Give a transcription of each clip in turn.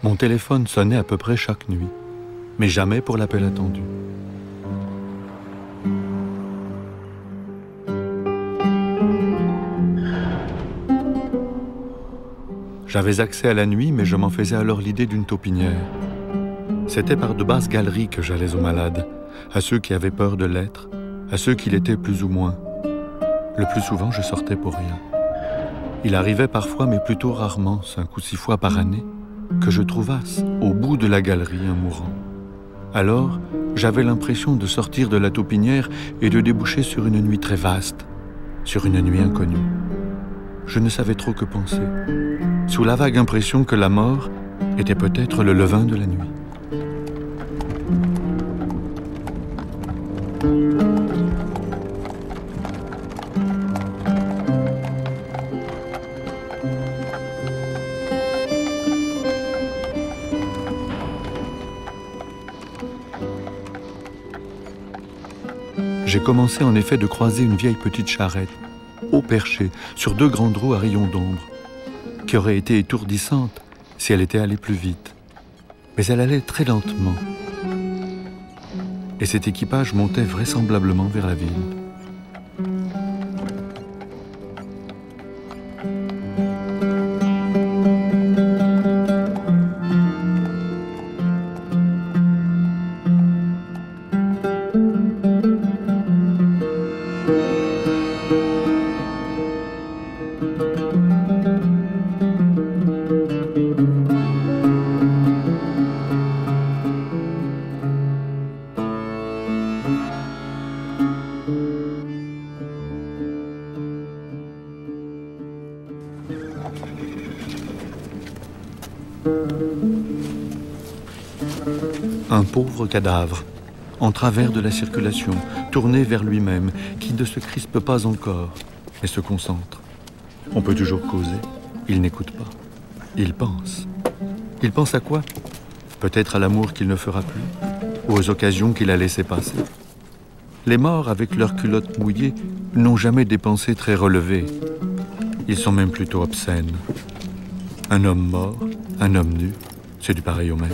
Mon téléphone sonnait à peu près chaque nuit, mais jamais pour l'appel attendu. J'avais accès à la nuit, mais je m'en faisais alors l'idée d'une taupinière. C'était par de basses galeries que j'allais aux malades, à ceux qui avaient peur de l'être, à ceux qui l'étaient plus ou moins. Le plus souvent, je sortais pour rien. Il arrivait parfois, mais plutôt rarement, 5 ou 6 fois par année, que je trouvasse au bout de la galerie un mourant. Alors, j'avais l'impression de sortir de la taupinière et de déboucher sur une nuit très vaste, sur une nuit inconnue. Je ne savais trop que penser, sous la vague impression que la mort était peut-être le levain de la nuit. J'ai commencé en effet de croiser une vieille petite charrette, haut perchée, sur 2 grandes roues à rayons d'ombre, qui aurait été étourdissante si elle était allée plus vite. Mais elle allait très lentement. Et cet équipage montait vraisemblablement vers la ville. Un pauvre cadavre, en travers de la circulation, tourné vers lui-même, qui ne se crispe pas encore, mais se concentre. On peut toujours causer, il n'écoute pas. Il pense. Il pense à quoi? Peut-être à l'amour qu'il ne fera plus, ou aux occasions qu'il a laissées passer. Les morts, avec leurs culottes mouillées, n'ont jamais des pensées très relevées. Ils sont même plutôt obscènes. Un homme mort, un homme nu, c'est du pareil au même.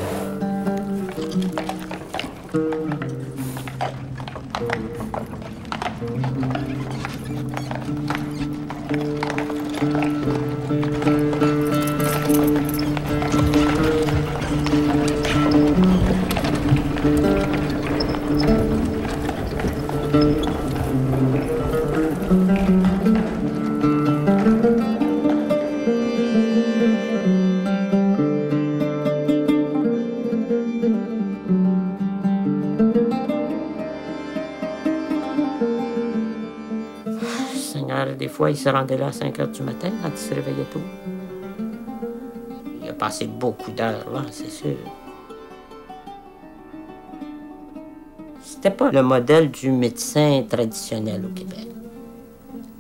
Des fois, il se rendait là à 5 heures du matin quand il se réveillait tôt. Il a passé beaucoup d'heures là, c'est sûr. C'était pas le modèle du médecin traditionnel au Québec.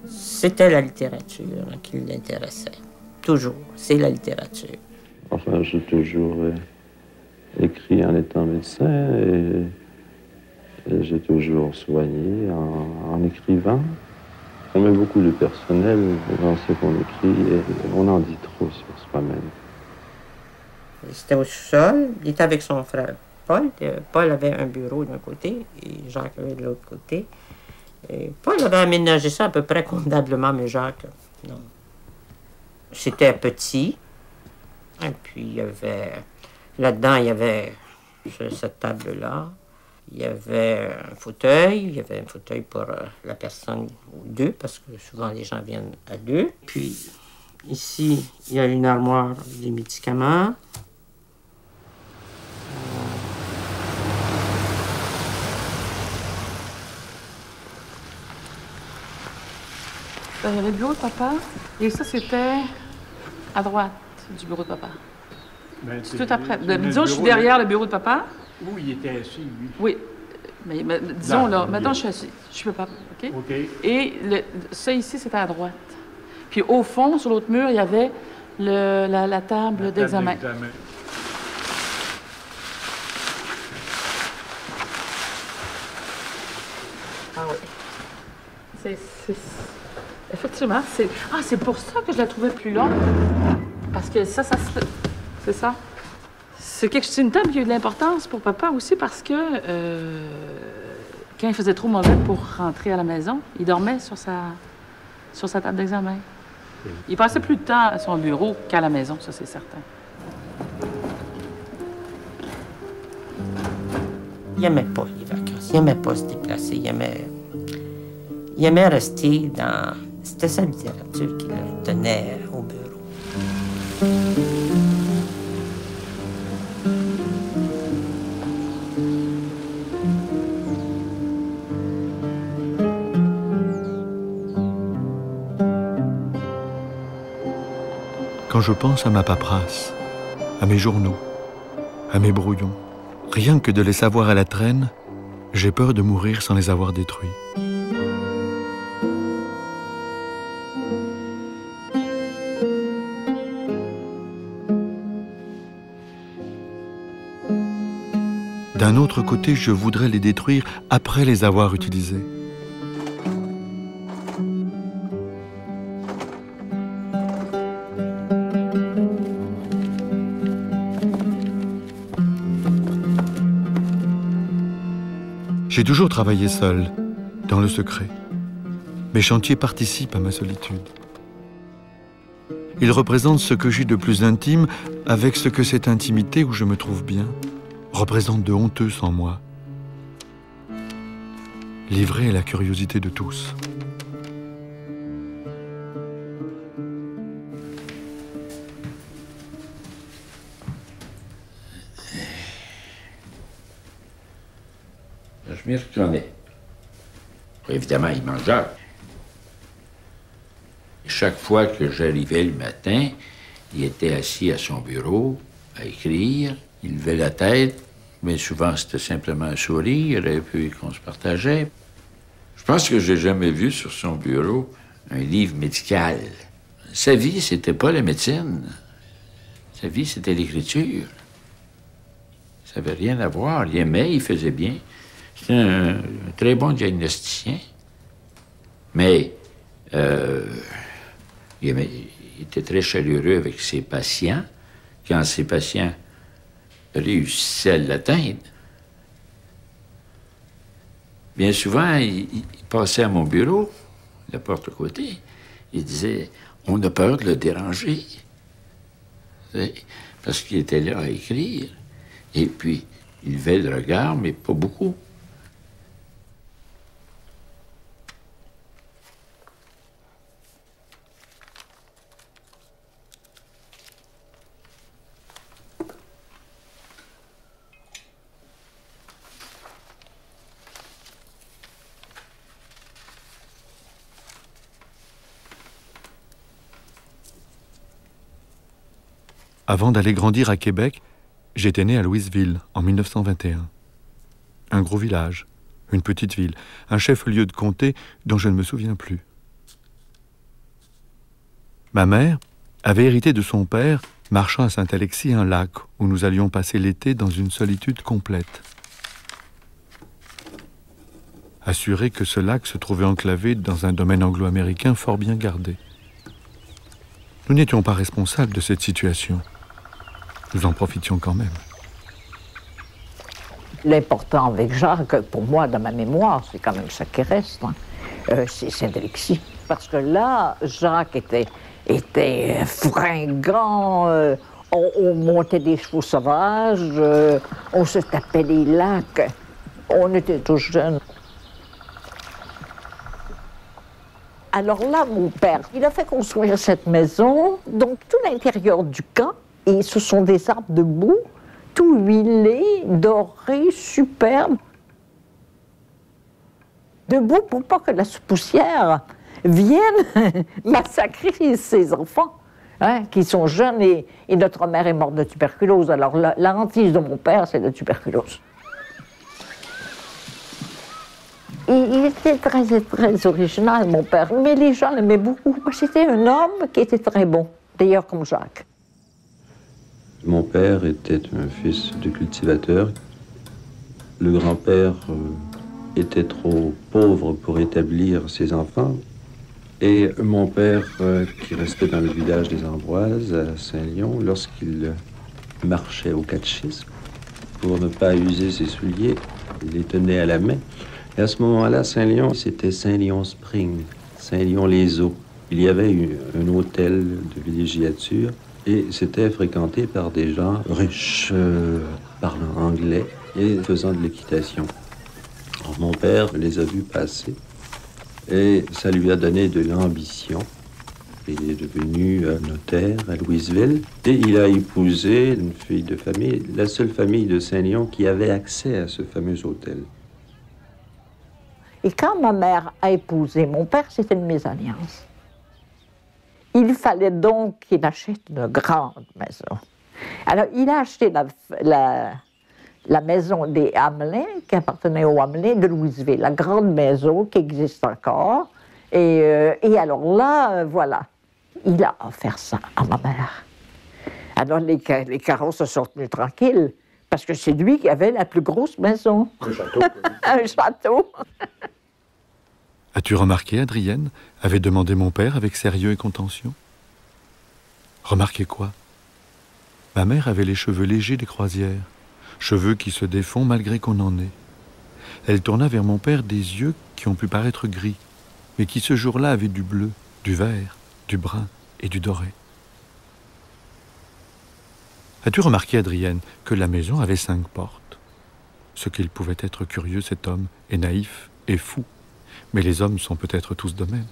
C'était la littérature qui l'intéressait. Toujours, c'est la littérature. Enfin, j'ai toujours écrit en étant médecin et j'ai toujours soigné en écrivant. On met beaucoup de personnel dans ce qu'on écrit et on en dit trop sur soi-même. C'était au sous-sol, il était avec son frère Paul. Paul avait un bureau d'un côté et Jacques avait de l'autre côté. Et Paul avait aménagé ça à peu près convenablement, mais Jacques, non. C'était petit. Et puis il y avait... Là-dedans, il y avait cette table-là. Il y avait un fauteuil pour la personne ou 2, parce que souvent les gens viennent à 2. Puis ici, il y a une armoire des médicaments. Il y avait le bureau de papa, et ça, c'était à droite du bureau de papa. Ben, c'est tout après. Disons, je suis derrière le bureau de papa. Où il était assis, lui? Oui. Mais disons, là, maintenant, je suis assis. Je suis papa, OK? OK. Et ça ici, c'était à droite. Puis au fond, sur l'autre mur, il y avait La table d'examen. Ah oui. Effectivement, c'est pour ça que je la trouvais plus longue. Parce que ça c'est ça. C'est une table qui a eu de l'importance pour papa aussi parce que quand il faisait trop mauvais pour rentrer à la maison, il dormait sur sa table d'examen. Il passait plus de temps à son bureau qu'à la maison, ça c'est certain. Il n'aimait pas les vacances, il n'aimait pas se déplacer, il aimait rester dans... C'était sa littérature qui le tenait au bureau. Quand je pense à ma paperasse, à mes journaux, à mes brouillons, rien que de les savoir à la traîne, j'ai peur de mourir sans les avoir détruits. D'un autre côté, je voudrais les détruire après les avoir utilisés. J'ai toujours travaillé seul, dans le secret. Mes chantiers participent à ma solitude. Ils représentent ce que j'ai de plus intime avec ce que cette intimité où je me trouve bien représente de honteux sans moi. Livré à la curiosité de tous. Je m'y reconnais. Évidemment, il mangeait. Chaque fois que j'arrivais le matin, il était assis à son bureau, à écrire. Il levait la tête, mais souvent c'était simplement un sourire, et puis qu'on se partageait. Je pense que j'ai jamais vu sur son bureau un livre médical. Sa vie, c'était pas la médecine. Sa vie, c'était l'écriture. Ça n'avait rien à voir. Il aimait, il faisait bien. C'était un très bon diagnosticien. Mais il était très chaleureux avec ses patients. Quand ses patients réussissaient à l'atteindre, bien souvent, il passait à mon bureau, la porte à côté. Il disait, on a peur de le déranger. Parce qu'il était là à écrire. Et puis, il levait le regard, mais pas beaucoup. Avant d'aller grandir à Québec, j'étais né à Louisville en 1921. Un gros village, une petite ville, un chef-lieu de comté dont je ne me souviens plus. Ma mère avait hérité de son père, marchant à Saint-Alexis, un lac où nous allions passer l'été dans une solitude complète. Assuré que ce lac se trouvait enclavé dans un domaine anglo-américain fort bien gardé. Nous n'étions pas responsables de cette situation. Nous en profitions quand même. L'important avec Jacques, pour moi, dans ma mémoire, c'est quand même ça qui reste, hein, c'est Saint-Alexis. Parce que là, Jacques était fringant, on montait des chevaux sauvages, on se tapait les lacs, on était tous jeunes. Alors là, mon père, il a fait construire cette maison, donc tout l'intérieur du camp, et ce sont des arbres de boue, tout huilé, doré, superbe. Debout pour pas que la poussière vienne massacrer ses enfants, hein, qui sont jeunes, et notre mère est morte de tuberculose. Alors la hantise de mon père, c'est la tuberculose. Et il était très original, mon père, mais les gens l'aimaient beaucoup. C'était un homme qui était très bon. d'ailleurs comme Jacques. Mon père était un fils de cultivateur. Le grand-père était trop pauvre pour établir ses enfants. Et mon père, qui restait dans le village des Ambroises, à Saint-Lyon, lorsqu'il marchait au catéchisme, pour ne pas user ses souliers, il les tenait à la main. Et à ce moment-là, Saint-Lyon, c'était Saint-Lyon Spring, Saint-Lyon-les-Eaux. Il y avait un hôtel de villégiature et c'était fréquenté par des gens riches, parlant anglais et faisant de l'équitation. Alors, mon père les a vus passer. Et ça lui a donné de l'ambition. Il est devenu notaire à Louisville. Et il a épousé une fille de famille, la seule famille de Saint-Lyon qui avait accès à ce fameux hôtel. Et quand ma mère a épousé mon père, c'était une mésalliance. Il fallait donc qu'il achète une grande maison. Alors, il a acheté la maison des Hamelin, qui appartenait aux Hamelin de Louisville, la grande maison qui existe encore. Et alors là, voilà, il a offert ça à ma mère. Alors les carreaux se sont tenus tranquilles, parce que c'est lui qui avait la plus grosse maison. Un château. Un château. As-tu remarqué, Adrienne, avait demandé mon père avec sérieux et contention. Remarquez quoi? Ma mère avait les cheveux légers des croisières, cheveux qui se défont malgré qu'on en ait. Elle tourna vers mon père des yeux qui ont pu paraître gris, mais qui ce jour-là avaient du bleu, du vert, du brun et du doré. As-tu remarqué, Adrienne, que la maison avait 5 portes? Ce qu'il pouvait être curieux, cet homme, est naïf et fou. Mais les hommes sont peut-être tous de même.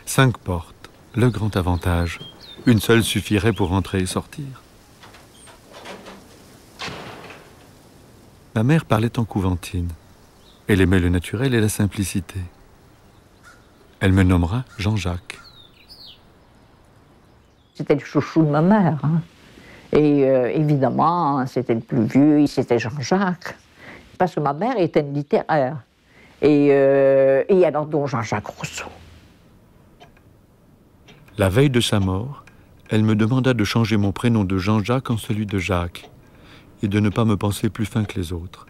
5 portes, le grand avantage. Une seule suffirait pour entrer et sortir. Ma mère parlait en couventine. Elle aimait le naturel et la simplicité. Elle me nommera Jean-Jacques. C'était le chouchou de ma mère. Hein. Et évidemment, c'était le plus vieux, c'était Jean-Jacques. Parce que ma mère était une littéraire. Et alors donc Jean-Jacques Rousseau. La veille de sa mort, elle me demanda de changer mon prénom de Jean-Jacques en celui de Jacques et de ne pas me penser plus fin que les autres.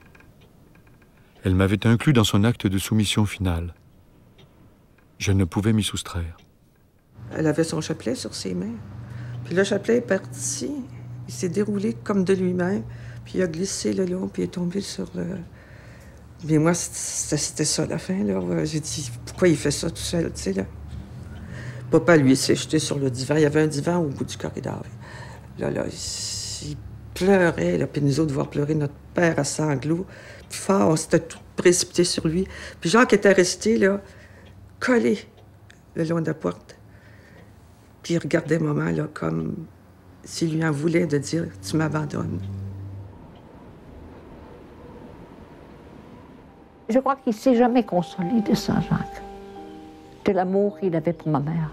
Elle m'avait inclus dans son acte de soumission finale. Je ne pouvais m'y soustraire. Elle avait son chapelet sur ses mains. Puis le chapelet est parti. Il s'est déroulé comme de lui-même. Puis il a glissé le long, puis il est tombé sur le... Mais moi, c'était ça, la fin, là. J'ai dit, pourquoi il fait ça tout seul, tu sais, là? Papa, lui, s'est jeté sur le divan. Il y avait un divan au bout du corridor. Là, il pleurait, là. Puis nous autres, voir pleurer notre père à sanglots. Puis fort, on s'était tout précipité sur lui. Puis Jacques était resté, là, collé le long de la porte. Puis il regardait maman, là, comme s'il lui en voulait de dire, tu m'abandonnes. Je crois qu'il ne s'est jamais consolé de Saint-Jacques, de l'amour qu'il avait pour ma mère.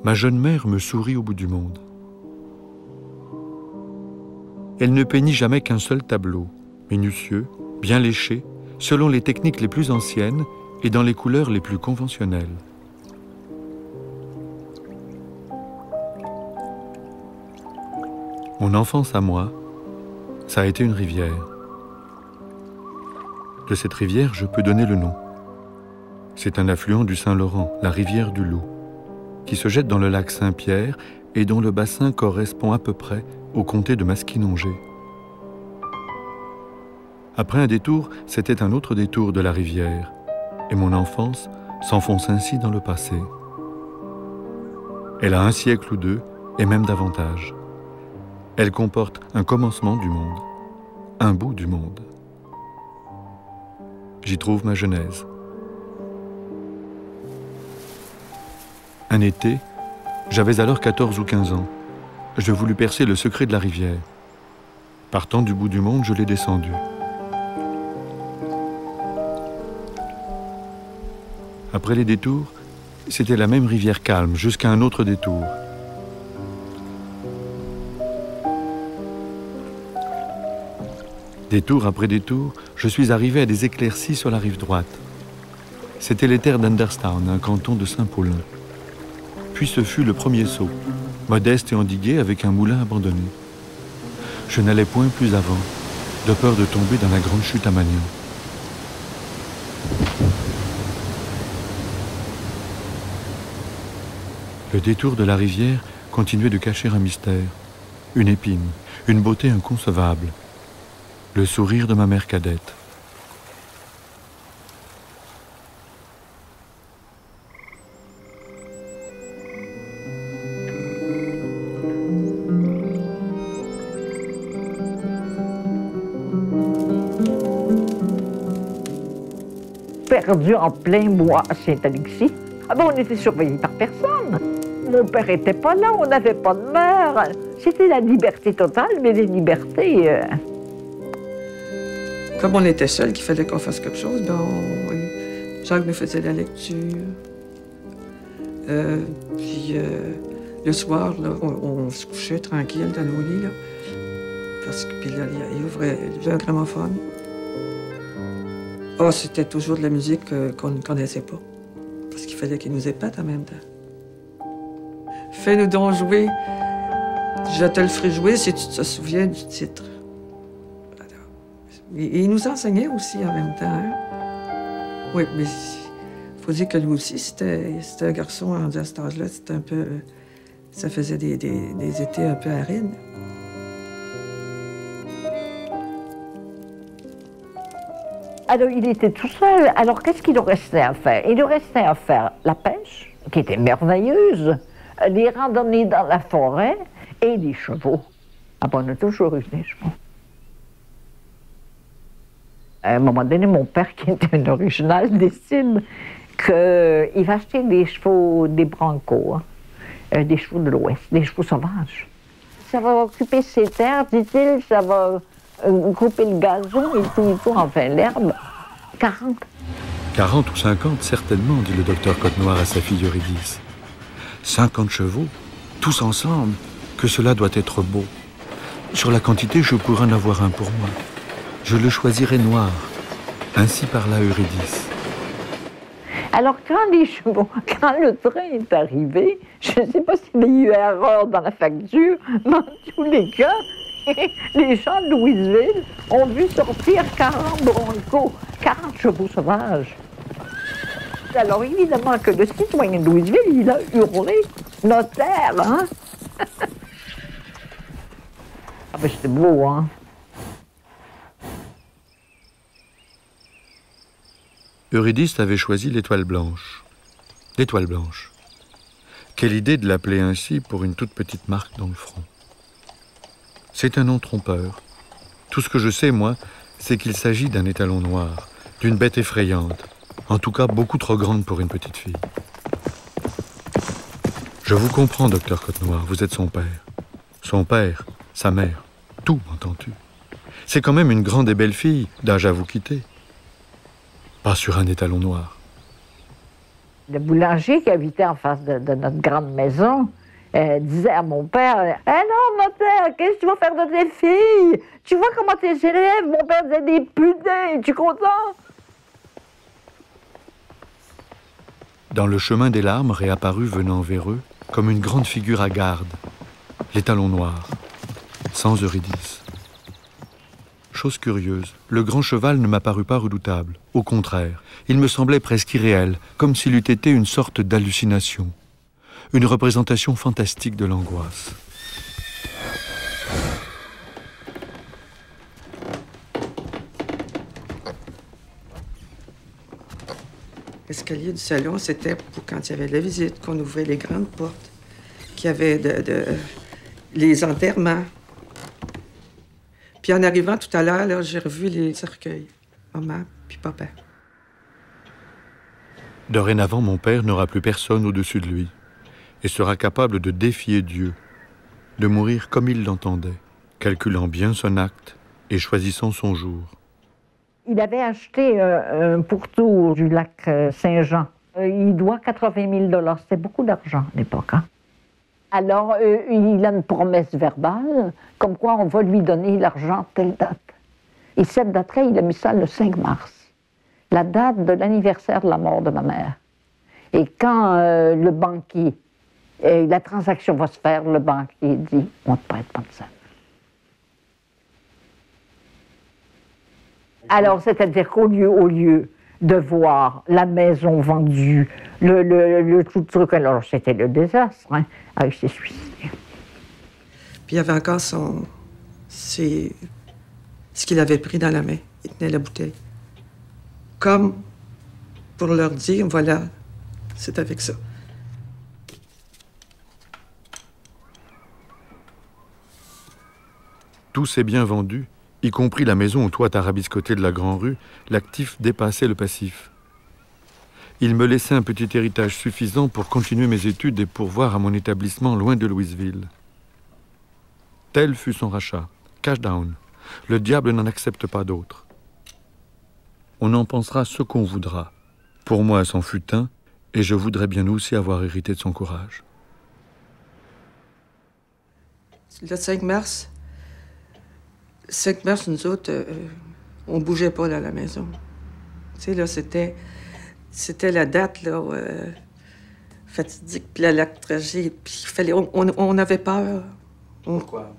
Ma jeune mère me sourit au bout du monde. Elle ne peignit jamais qu'un seul tableau, minutieux, bien léché, selon les techniques les plus anciennes et dans les couleurs les plus conventionnelles. Mon enfance à moi, ça a été une rivière. De cette rivière, je peux donner le nom. C'est un affluent du Saint-Laurent, la rivière du Loup, qui se jette dans le lac Saint-Pierre et dont le bassin correspond à peu près au comté de Maskinongé. Après un détour, c'était un autre détour de la rivière, et mon enfance s'enfonce ainsi dans le passé. Elle a 1 siècle ou 2, et même davantage. Elle comporte un commencement du monde, un bout du monde. J'y trouve ma genèse. Un été, j'avais alors 14 ou 15 ans. Je voulus percer le secret de la rivière. Partant du bout du monde, je l'ai descendu. Après les détours, c'était la même rivière calme jusqu'à un autre détour. Détour après détour, je suis arrivé à des éclaircies sur la rive droite. C'était les terres d'Understown, un canton de Saint-Paulin. Puis ce fut le premier saut, modeste et endigué avec un moulin abandonné. Je n'allais point plus avant, de peur de tomber dans la grande chute à Magnan. Le détour de la rivière continuait de cacher un mystère, une épine, une beauté inconcevable. Le sourire de ma mère cadette. Perdu en plein bois à Saint-Alexis. Ah ben, on était surveillés par personne. Mon père n'était pas là, on n'avait pas de mère. C'était la liberté totale, mais des libertés... Comme on était seuls, qu'il fallait qu'on fasse quelque chose, ben Jacques me faisait la lecture. Puis le soir, là, on se couchait tranquille dans nos lits, là. Parce que puis là, il ouvrait un gramophone. Oh, c'était toujours de la musique qu'on ne connaissait pas. Parce qu'il fallait qu'il nous épate en même temps. Fais-nous donc jouer. Je te le ferai jouer si tu te souviens du titre. Et il nous enseignait aussi en même temps. Hein? Oui, mais il faut dire que lui aussi, c'était un garçon rendu à cet âge-là. C'était un peu... Ça faisait des étés un peu arides. Alors, il était tout seul. Alors, qu'est-ce qu'il nous restait à faire? Il nous restait à faire la pêche, qui était merveilleuse, les randonnées dans la forêt et les chevaux. Ah bon, on a toujours eu des chevaux. À un moment donné, mon père, qui était un original, décide qu'il va acheter des chevaux, des Brancos, hein, des chevaux de l'Ouest, des chevaux sauvages. Ça va occuper ces terres, dit-il, ça va couper le gazon et tout, enfin l'herbe. 40. 40 ou 50, certainement, dit le docteur Côte-Noire à sa fille Eurydice. 50 chevaux, tous ensemble, que cela doit être beau. Sur la quantité, je pourrais en avoir un pour moi. Je le choisirais noir. Ainsi parla Eurydice. Alors, quand le train est arrivé, je ne sais pas s'il y a eu erreur dans la facture, mais en tous les cas, les gens de Louisville ont vu sortir 40 broncos, 40 chevaux sauvages. Alors, évidemment que le citoyen de Louisville, il a hurlé « Notaire, hein? » Ah ben, c'était beau, hein? Eurydice avait choisi l'étoile blanche. L'étoile blanche. Quelle idée de l'appeler ainsi pour une toute petite marque dans le front. C'est un nom trompeur. Tout ce que je sais, moi, c'est qu'il s'agit d'un étalon noir, d'une bête effrayante, en tout cas beaucoup trop grande pour une petite fille. Je vous comprends, docteur Côte-Noire, vous êtes son père. Son père, sa mère, tout, entends-tu? C'est quand même une grande et belle fille, d'âge à vous quitter. Pas sur un étalon noir. Le boulanger qui habitait en face de notre grande maison disait à mon père « Eh non, notaire, qu'est-ce que tu vas faire de tes filles? Tu vois comment tes élèves, mon père faisait des pudins, es-tu content? » Dans le chemin des larmes réapparut venant vers eux comme une grande figure hagarde, l'étalon noir, sans Eurydice. Chose curieuse, le grand cheval ne m'apparut pas redoutable. Au contraire, il me semblait presque irréel, comme s'il eût été une sorte d'hallucination. Une représentation fantastique de l'angoisse. L'escalier du salon, c'était pour quand il y avait de la visite, qu'on ouvrait les grandes portes, qu'il y avait les enterrements. Puis en arrivant tout à l'heure, j'ai revu les cercueils. Maman puis papa. Dorénavant, mon père n'aura plus personne au-dessus de lui et sera capable de défier Dieu, de mourir comme il l'entendait, calculant bien son acte et choisissant son jour. Il avait acheté un pourtour du lac Saint-Jean Il doit 80 000 $. C'était beaucoup d'argent à l'époque. Hein? Alors, il a une promesse verbale, comme quoi on va lui donner l'argent telle date. Et cette date-là, il a mis ça le 5 mars, la date de l'anniversaire de la mort de ma mère. Et quand le banquier, la transaction va se faire, le banquier dit « on te prête pas de ça ». Alors, c'est-à-dire qu'au lieu de voir la maison vendue, le tout truc, alors c'était le désastre, hein, avec ses suicides. Puis il y avait encore ce qu'il avait pris dans la main. Il tenait la bouteille. Comme pour leur dire, voilà, c'est avec ça. Tous ces biens vendus, y compris la maison au toit tarabiscoté de la Grand-Rue, l'actif dépassait le passif. Il me laissait un petit héritage suffisant pour continuer mes études et pourvoir à mon établissement loin de Louisville. Tel fut son rachat, cash down. Le diable n'en accepte pas d'autre. On en pensera ce qu'on voudra. Pour moi, c'en fut un, et je voudrais bien aussi avoir hérité de son courage. Le 5 mars, nous autres, on bougeait pas là, à la maison. Tu sais, là, c'était la date, là, fatidique, puis la tragique, puis il fallait... On avait peur. Pourquoi?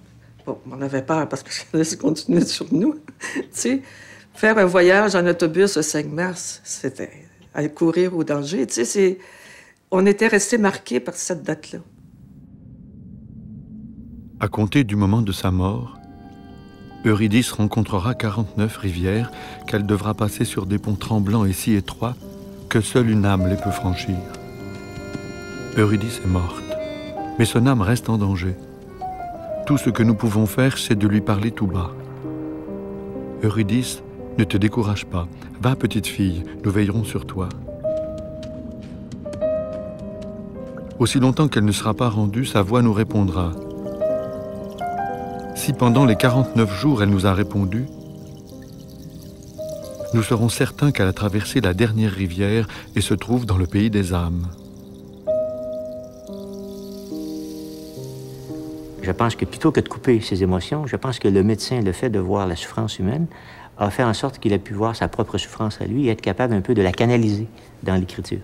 Bon, on avait peur parce que ça continuait sur nous. Tu sais, faire un voyage en autobus le 5 mars, c'était aller courir au danger. Tu sais, on était restés marqués par cette date-là. À compter du moment de sa mort, Eurydice rencontrera 49 rivières qu'elle devra passer sur des ponts tremblants et si étroits que seule une âme les peut franchir. Eurydice est morte, mais son âme reste en danger. Tout ce que nous pouvons faire, c'est de lui parler tout bas. Eurydice, ne te décourage pas. Va, petite fille, nous veillerons sur toi. Aussi longtemps qu'elle ne sera pas rendue, sa voix nous répondra. Si pendant les 49 jours elle nous a répondu, nous serons certains qu'elle a traversé la dernière rivière et se trouve dans le pays des âmes. Je pense que plutôt que de couper ses émotions, je pense que le médecin, le fait de voir la souffrance humaine, a fait en sorte qu'il a pu voir sa propre souffrance à lui et être capable un peu de la canaliser dans l'écriture.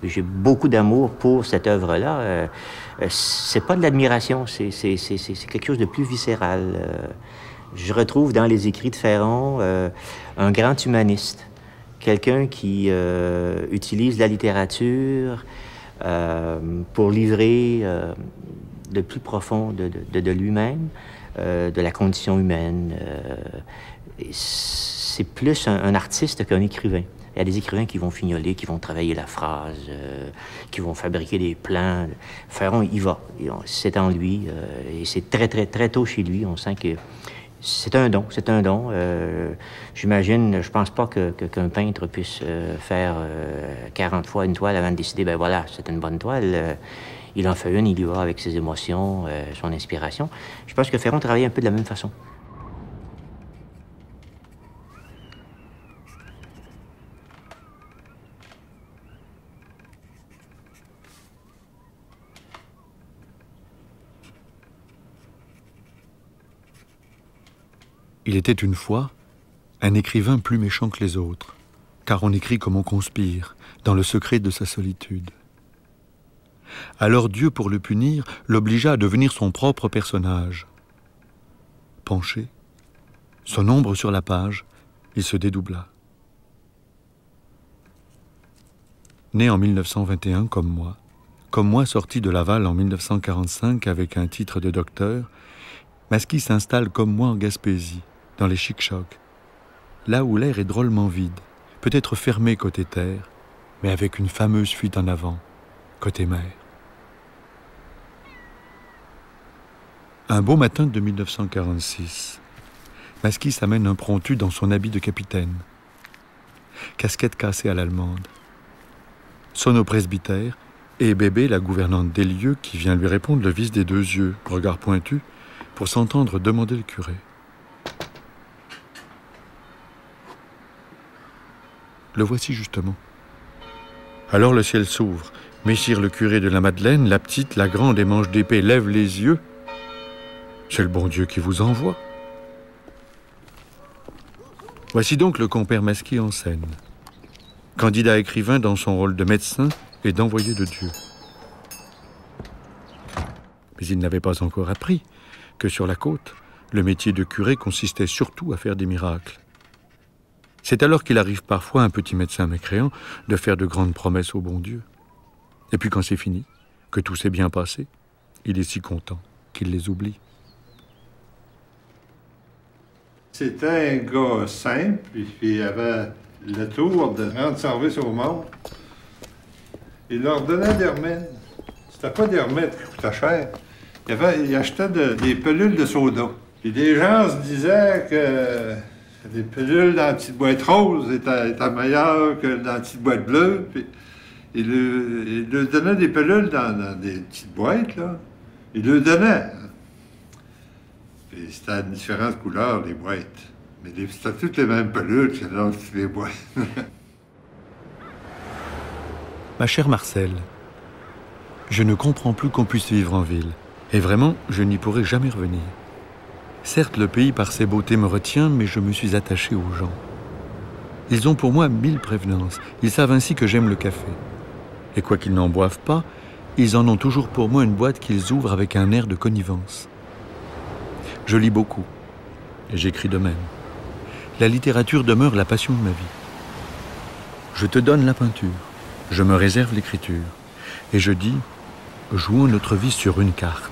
J'ai beaucoup d'amour pour cette œuvre-là. C'est pas de l'admiration, c'est quelque chose de plus viscéral. Je retrouve dans les écrits de Ferron un grand humaniste, quelqu'un qui utilise la littérature pour livrer le plus profond de lui-même, de la condition humaine. C'est plus un artiste qu'un écrivain. Il y a des écrivains qui vont fignoler, qui vont travailler la phrase, qui vont fabriquer des plans. Ferron, il va. C'est en lui. Et c'est très, très, très tôt chez lui. On sent que c'est un don. C'est un don. J'imagine, je pense pas qu'un peintre puisse faire 40 fois une toile avant de décider, ben voilà, c'est une bonne toile. Il en fait une, il y va avec ses émotions, son inspiration. Je pense que Ferron travaillait un peu de la même façon. Il était une fois un écrivain plus méchant que les autres, car on écrit comme on conspire, dans le secret de sa solitude. Alors Dieu, pour le punir, l'obligea à devenir son propre personnage. Penché, son ombre sur la page, il se dédoubla. Né en 1921 comme moi sorti de Laval en 1945 avec un titre de docteur, Masky s'installe comme moi en Gaspésie, dans les Chic-Chocs, là où l'air est drôlement vide, peut-être fermé côté terre, mais avec une fameuse fuite en avant, côté mer. Un beau matin de 1946, Masky s'amène impromptu dans son habit de capitaine. Casquette cassée à l'allemande. Sonne au presbytère, et Bébé, la gouvernante des lieux, qui vient lui répondre, le vise des deux yeux, regard pointu, pour s'entendre demander le curé. Le voici justement. Alors le ciel s'ouvre. Messire le curé de la Madeleine, la petite, la grande et manche d'épée lève les yeux. C'est le bon Dieu qui vous envoie. Voici donc le compère Masquier en scène. Candidat écrivain dans son rôle de médecin et d'envoyé de Dieu. Mais il n'avait pas encore appris que sur la côte, le métier de curé consistait surtout à faire des miracles. C'est alors qu'il arrive parfois à un petit médecin mécréant de faire de grandes promesses au bon Dieu. Et puis quand c'est fini, que tout s'est bien passé, il est si content qu'il les oublie. C'était un gars simple, puis il avait le tour de rendre service au monde. Il leur donnait des remèdes. C'était pas des remèdes qui coûtaient cher. Il achetait des pilules de soda. Puis les gens se disaient que les pilules dans la petite boîte rose étaient meilleures que dans la petite boîte bleue. Puis il leur donnait des pilules dans des petites boîtes, là. Il leur donnait. Puis c'était à différentes couleurs, les boîtes. Mais c'était toutes les mêmes pilules que dans toutes les boîtes. Ma chère Marcel, je ne comprends plus qu'on puisse vivre en ville. Et vraiment, je n'y pourrai jamais revenir. Certes, le pays par ses beautés me retient, mais je me suis attaché aux gens. Ils ont pour moi 1000 prévenances. Ils savent ainsi que j'aime le café. Et quoi qu'ils n'en boivent pas, ils en ont toujours pour moi une boîte qu'ils ouvrent avec un air de connivence. Je lis beaucoup, et j'écris de même. La littérature demeure la passion de ma vie. Je te donne la peinture, je me réserve l'écriture, et je dis, jouons notre vie sur une carte.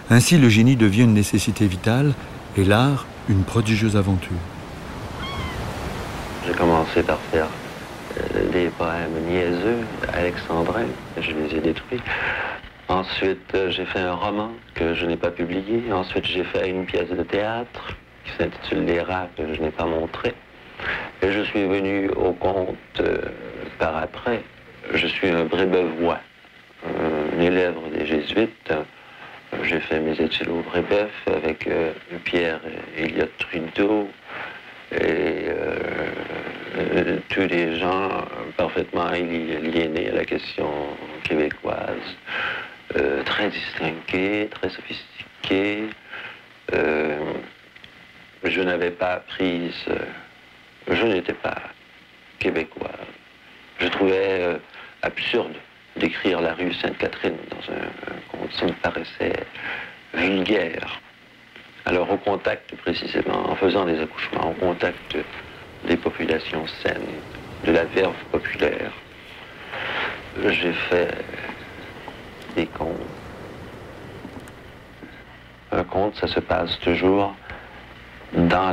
Ainsi, le génie devient une nécessité vitale, et l'art, une prodigieuse aventure. J'ai commencé par faire des poèmes niaiseux, alexandrins, je les ai détruits. Ensuite, j'ai fait un roman que je n'ai pas publié. Ensuite, j'ai fait une pièce de théâtre qui s'intitule Les Rats que je n'ai pas montré. Et je suis venu au conte par après. Je suis un Brébevois, un élève des Jésuites. J'ai fait mes études au Brébeuf avec Pierre Elliott Trudeau et tous les gens parfaitement aliénés à la question québécoise. Très distingué, très sophistiqué. Je n'avais pas appris, je n'étais pas québécois. Je trouvais absurde d'écrire la rue Sainte-Catherine dans un conte, ça me paraissait vulgaire. Alors au contact précisément, en faisant des accouchements, au contact des populations saines, de la verve populaire, j'ai fait des contes. Un conte, ça se passe toujours dans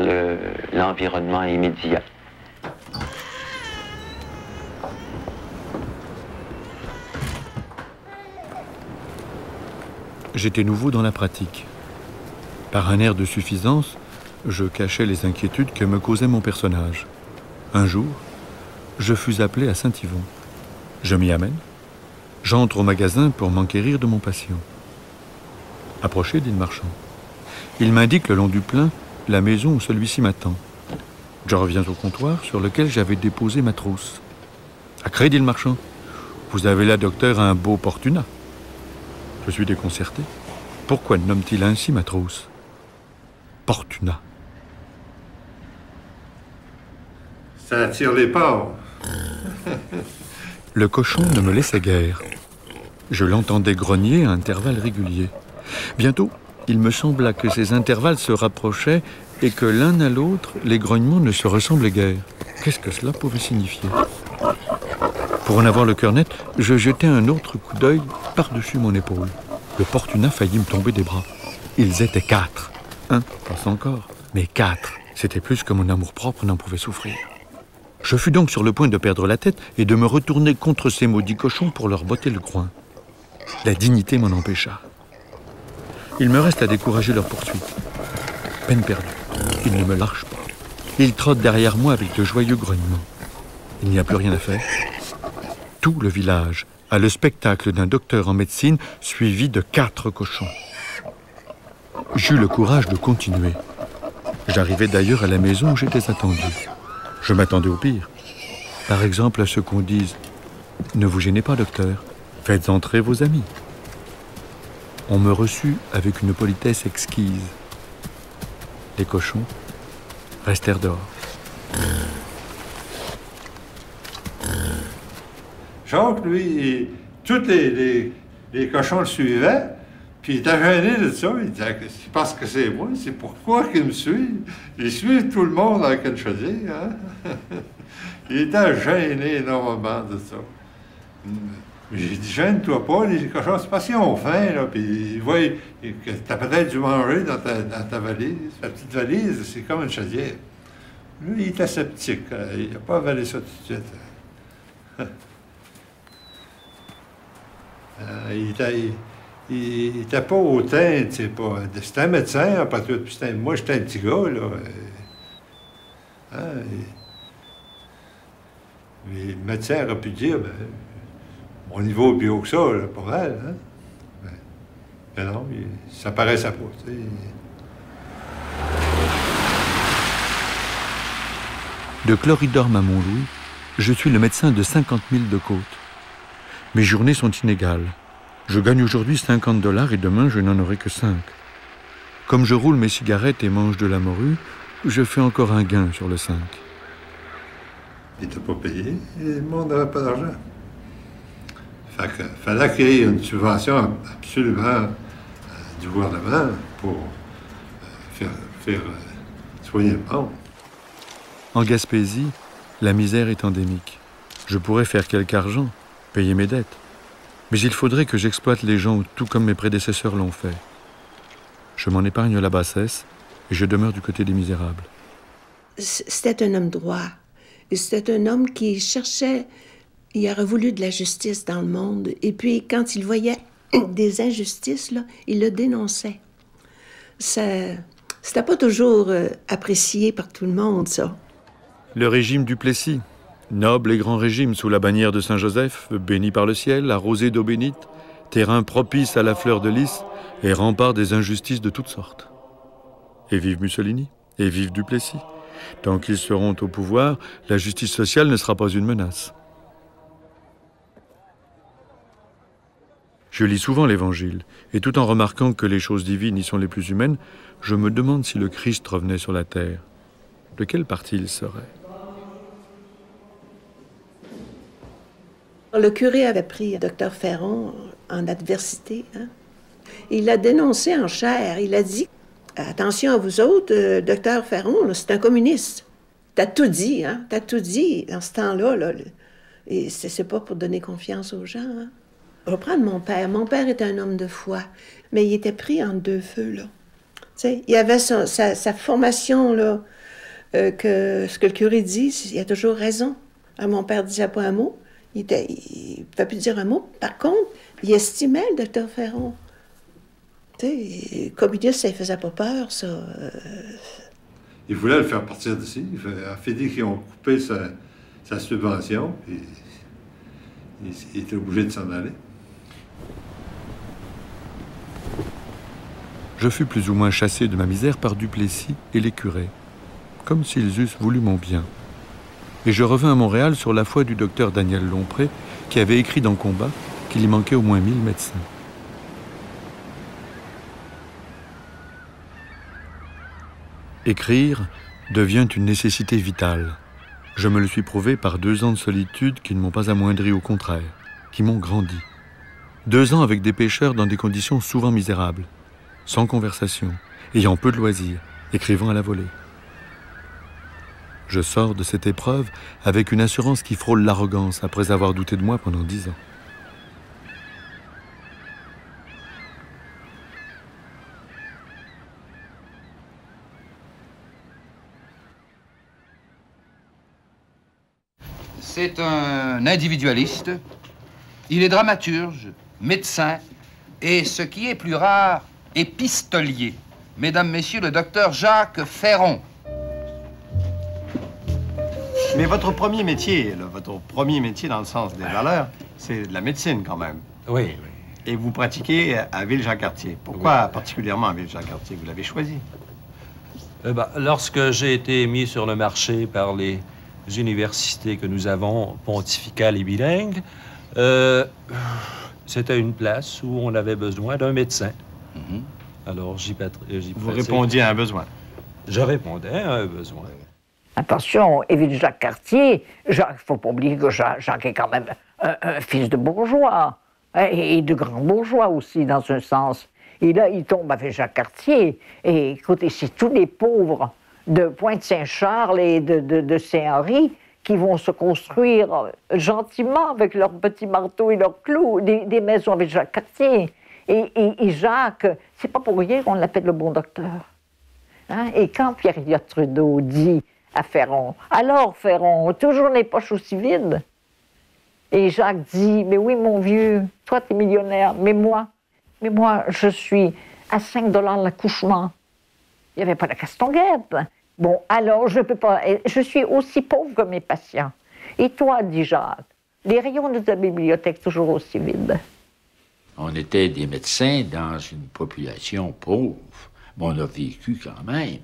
l'environnement immédiat. J'étais nouveau dans la pratique. Par un air de suffisance, je cachais les inquiétudes que me causait mon personnage. Un jour, je fus appelé à Saint-Yvon. Je m'y amène. J'entre au magasin pour m'enquérir de mon patient. Approchez, dit le marchand. Il m'indique le long du plein la maison où celui-ci m'attend. Je reviens au comptoir sur lequel j'avais déposé ma trousse. Acré, dit le marchand. Vous avez là, docteur, un beau Portuna. Je suis déconcerté. Pourquoi nomme-t-il ainsi ma trousse? Portuna. Ça attire les porcs. Le cochon ne me laissait guère. Je l'entendais grogner à intervalles réguliers. Bientôt, il me sembla que ces intervalles se rapprochaient et que l'un à l'autre, les grognements ne se ressemblaient guère. Qu'est-ce que cela pouvait signifier? Pour en avoir le cœur net, je jetai un autre coup d'œil par-dessus mon épaule. Le Portuna faillit me tomber des bras. Ils étaient 4. 1 passe encore, mais 4. C'était plus que mon amour-propre n'en pouvait souffrir. Je fus donc sur le point de perdre la tête et de me retourner contre ces maudits cochons pour leur botter le groin. La dignité m'en empêcha. Il me reste à décourager leur poursuite. Peine perdue. Ils ne me lâchent pas. Ils trottent derrière moi avec de joyeux grognements. Il n'y a plus rien à faire. Tout le village a le spectacle d'un docteur en médecine suivi de 4 cochons. J'eus le courage de continuer. J'arrivai d'ailleurs à la maison où j'étais attendu. Je m'attendais au pire. Par exemple à ce qu'on dise Ne vous gênez pas, docteur. Faites entrer vos amis. On me reçut avec une politesse exquise. Les cochons restèrent dehors. Jacques, lui, tous les cochons le suivaient, puis il était gêné de ça. Il disait que c'est parce que c'est moi, c'est pourquoi qu'il me suit. Il suit tout le monde avec une chaudière. Hein? Il était gêné énormément de ça. J'ai dit, gêne-toi pas, les cochons, c'est parce qu'ils ont faim, là, puis ils voient que t'as peut-être dû manger dans ta valise. Ta petite valise, c'est comme une chaudière. Lui, il était sceptique. Il n'a pas avalé ça tout de suite. Il était pas hautain, tu sais pas. C'était un médecin, après tout. Moi, j'étais un petit gars, là. Mais le médecin aurait pu dire, ben, mon niveau est plus haut que ça, là, pas mal, hein? Ben non, ça paraissait pas, tu sais. De Cloridorme à Montlouis, je suis le médecin de 50 000 de côte. Mes journées sont inégales. Je gagne aujourd'hui 50 $ et demain je n'en aurai que 5. Comme je roule mes cigarettes et mange de la morue, je fais encore un gain sur le 5. Il n'était pas payé et le monde n'avait pas d'argent. Fait que fallait qu'il y ait une subvention absolument du gouvernement pour faire soigner le monde. En Gaspésie, la misère est endémique. Je pourrais faire quelque argent, payer mes dettes. Mais il faudrait que j'exploite les gens tout comme mes prédécesseurs l'ont fait. Je m'en épargne la bassesse et je demeure du côté des misérables. C'était un homme droit. C'était un homme qui cherchait, il aurait voulu de la justice dans le monde. Et puis, quand il voyait des injustices, là, il le dénonçait. C'était pas toujours apprécié par tout le monde, ça. Le régime du Plessis, noble et grand régime sous la bannière de Saint-Joseph, béni par le ciel, arrosé d'eau bénite, terrain propice à la fleur de lys et rempart des injustices de toutes sortes. Et vive Mussolini, et vive Duplessis. Tant qu'ils seront au pouvoir, la justice sociale ne sera pas une menace. Je lis souvent l'Évangile, et tout en remarquant que les choses divines y sont les plus humaines, je me demande si le Christ revenait sur la terre. De quelle partie il serait? Le curé avait pris Dr Ferron en adversité. Hein? Il l'a dénoncé en chair. Il a dit, attention à vous autres, Dr Ferron, c'est un communiste. T'as tout dit, hein? T'as tout dit dans ce temps-là. Là. Et c'est pas pour donner confiance aux gens. Hein? Je vais prendre mon père. Mon père était un homme de foi, mais il était pris entre deux feux, là. T'sais, il avait sa formation, là, que ce que le curé dit, il a toujours raison. Alors, mon père disait pas un mot. Il ne pouvait plus dire un mot. Par contre, il estimait le Dr Ferron. Tu sais, communiste, ça ne faisait pas peur, ça. Il voulait le faire partir d'ici. Il a fait dire qu'ils ont coupé sa subvention, puis il était obligé de s'en aller. Je fus plus ou moins chassé de ma misère par Duplessis et les curés, comme s'ils eussent voulu mon bien. Et je revins à Montréal sur la foi du docteur Daniel Lompré, qui avait écrit dans Combat qu'il y manquait au moins 1000 médecins. Écrire devient une nécessité vitale. Je me le suis prouvé par 2 ans de solitude qui ne m'ont pas amoindri, au contraire, qui m'ont grandi. 2 ans avec des pêcheurs dans des conditions souvent misérables, sans conversation, ayant peu de loisirs, écrivant à la volée. Je sors de cette épreuve avec une assurance qui frôle l'arrogance après avoir douté de moi pendant 10 ans. C'est un individualiste. Il est dramaturge, médecin et, ce qui est plus rare, épistolier. Mesdames, Messieurs, le docteur Jacques Ferron. Mais votre premier métier, là, votre premier métier dans le sens des valeurs, c'est de la médecine quand même. Oui, oui. Et vous pratiquez à Ville-Jean-Cartier. Pourquoi particulièrement à Ville-Jean-Cartier? Vous l'avez choisi? Lorsque j'ai été mis sur le marché par les universités que nous avons, pontificales et bilingues, c'était une place où on avait besoin d'un médecin. Alors, j'y Vous répondiez à un besoin. Je répondais à un besoin. Attention, évite Jacques Cartier. Il ne faut pas oublier que Jacques est quand même un fils de bourgeois, hein, et de grand bourgeois aussi, dans un sens. Et là, il tombe avec Jacques Cartier. Et écoutez, c'est tous les pauvres de Pointe-Saint-Charles et de Saint-Henri qui vont se construire gentiment avec leurs petits marteaux et leurs clous, des maisons avec Jacques Cartier. Et Jacques, c'est pas pour rien qu'on l'appelle le bon docteur. Hein? Et quand Pierre Elliott Trudeau dit à Ferron, « Alors, Ferron, toujours les poches aussi vides. » Et Jacques dit, « Mais oui, mon vieux, toi, t'es millionnaire, mais moi, je suis à 5 $ l'accouchement. » Il n'y avait pas de Castonguette. Bon, alors, je peux pas... Je suis aussi pauvre que mes patients. Et toi, dit Jacques, les rayons de ta bibliothèque toujours aussi vides. On était des médecins dans une population pauvre, mais on a vécu quand même.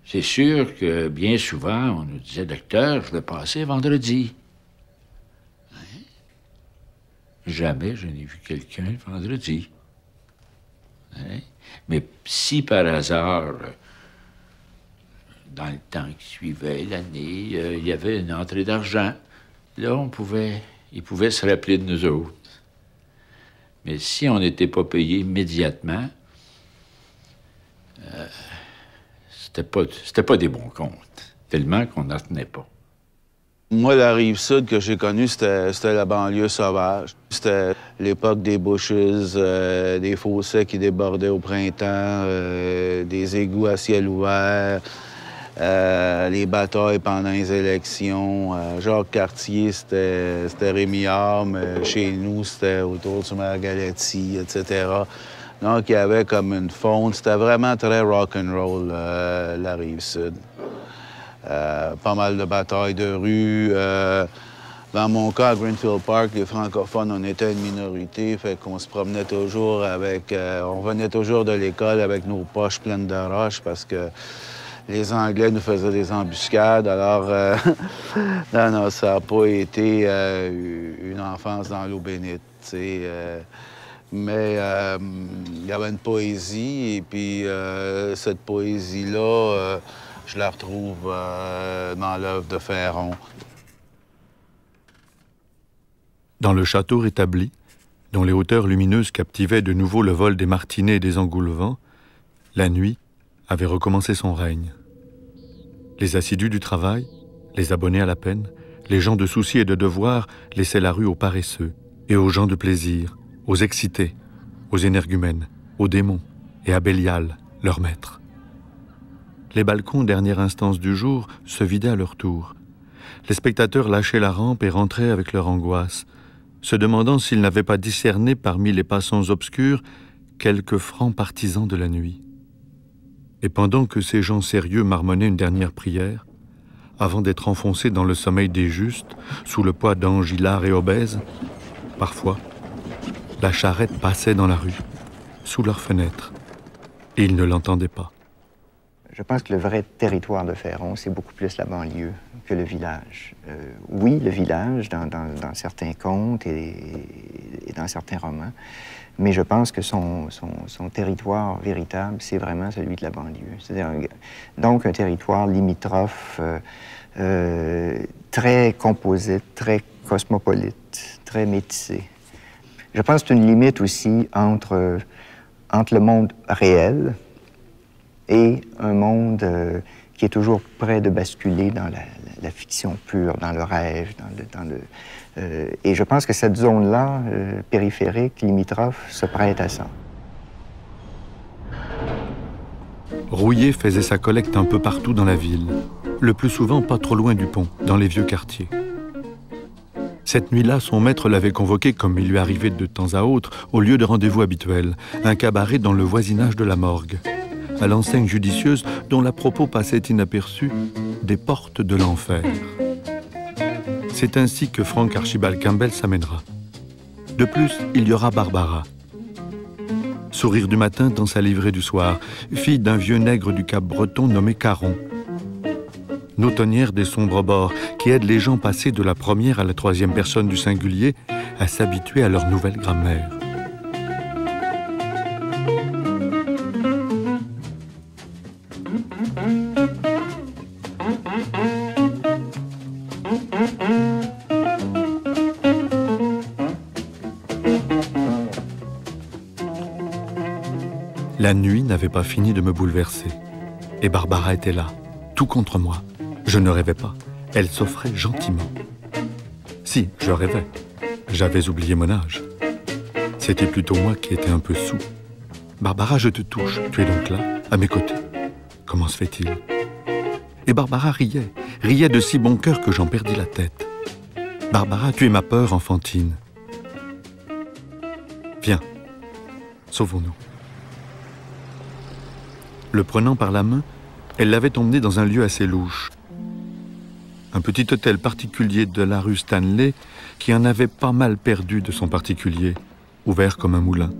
C'est sûr que bien souvent, on nous disait, docteur, je vais passer vendredi. Hein? Jamais je n'ai vu quelqu'un le vendredi. Hein? Mais si par hasard, dans le temps qui suivait l'année, il y avait une entrée d'argent, là, ils pouvaient se rappeler de nous autres. Mais si on n'était pas payé immédiatement, c'était pas des bons comptes, tellement qu'on n'en tenait pas. Moi, la Rive-Sud que j'ai connue, c'était la banlieue sauvage. C'était l'époque des bushes, des fossés qui débordaient au printemps, des égouts à ciel ouvert, les batailles pendant les élections. Jacques Cartier, c'était Rémillard, mais chez nous, c'était autour du Margaletti, etc. Donc, il y avait comme une faune. C'était vraiment très rock'n'roll, la Rive-Sud. Pas mal de batailles de rue. Dans mon cas, à Greenfield Park, les francophones, on était une minorité, fait qu'on se promenait toujours avec... on revenait toujours de l'école avec nos poches pleines de roches parce que les Anglais nous faisaient des embuscades. Alors, non, ça n'a pas été une enfance dans l'eau bénite, tu sais. Mais il y avait une poésie, et puis cette poésie-là, je la retrouve dans l'œuvre de Ferron. Dans le château rétabli, dont les hauteurs lumineuses captivaient de nouveau le vol des martinets et des engoulevents, la nuit avait recommencé son règne. Les assidus du travail, les abonnés à la peine, les gens de soucis et de devoirs laissaient la rue aux paresseux et aux gens de plaisir, aux excités, aux énergumènes, aux démons et à Bélial, leur maître. Les balcons, dernière instance du jour, se vidaient à leur tour. Les spectateurs lâchaient la rampe et rentraient avec leur angoisse, se demandant s'ils n'avaient pas discerné parmi les passants obscurs quelques francs partisans de la nuit. Et pendant que ces gens sérieux marmonnaient une dernière prière, avant d'être enfoncés dans le sommeil des justes, sous le poids d'anges hilars et obèses, parfois, la charrette passait dans la rue, sous leurs fenêtres, et ils ne l'entendaient pas. Je pense que le vrai territoire de Ferron, c'est beaucoup plus la banlieue que le village. Oui, le village, dans certains contes et dans certains romans, mais je pense que son territoire véritable, c'est vraiment celui de la banlieue. C'est-à-dire, donc, un territoire limitrophe, très composite, très cosmopolite, très métissé. Je pense que c'est une limite aussi entre le monde réel et un monde qui est toujours prêt de basculer dans la fiction pure, dans le rêve, et je pense que cette zone-là, périphérique, limitrophe, se prête à ça. Rouillet faisait sa collecte un peu partout dans la ville, le plus souvent pas trop loin du pont, dans les vieux quartiers. Cette nuit-là, son maître l'avait convoqué, comme il lui arrivait de temps à autre, au lieu de rendez-vous habituel, un cabaret dans le voisinage de la morgue, à l'enseigne judicieuse dont la propos passait inaperçue, des portes de l'enfer. C'est ainsi que Frank Archibald Campbell s'amènera. De plus, il y aura Barbara. Sourire du matin dans sa livrée du soir, fille d'un vieux nègre du Cap-Breton nommé Caron. Notonnière des sombres bords, qui aide les gens passés de la première à la troisième personne du singulier à s'habituer à leur nouvelle grammaire. La nuit n'avait pas fini de me bouleverser. Et Barbara était là, tout contre moi. Je ne rêvais pas. Elle s'offrait gentiment. Si, je rêvais. J'avais oublié mon âge. C'était plutôt moi qui étais un peu saoul. Barbara, je te touche. Tu es donc là, à mes côtés. Comment se fait-il? Et Barbara riait de si bon cœur que j'en perdis la tête. Barbara, tu es ma peur enfantine. Viens, sauvons-nous. Le prenant par la main, elle l'avait emmené dans un lieu assez louche. Un petit hôtel particulier de la rue Stanley qui en avait pas mal perdu de son particulier, ouvert comme un moulin.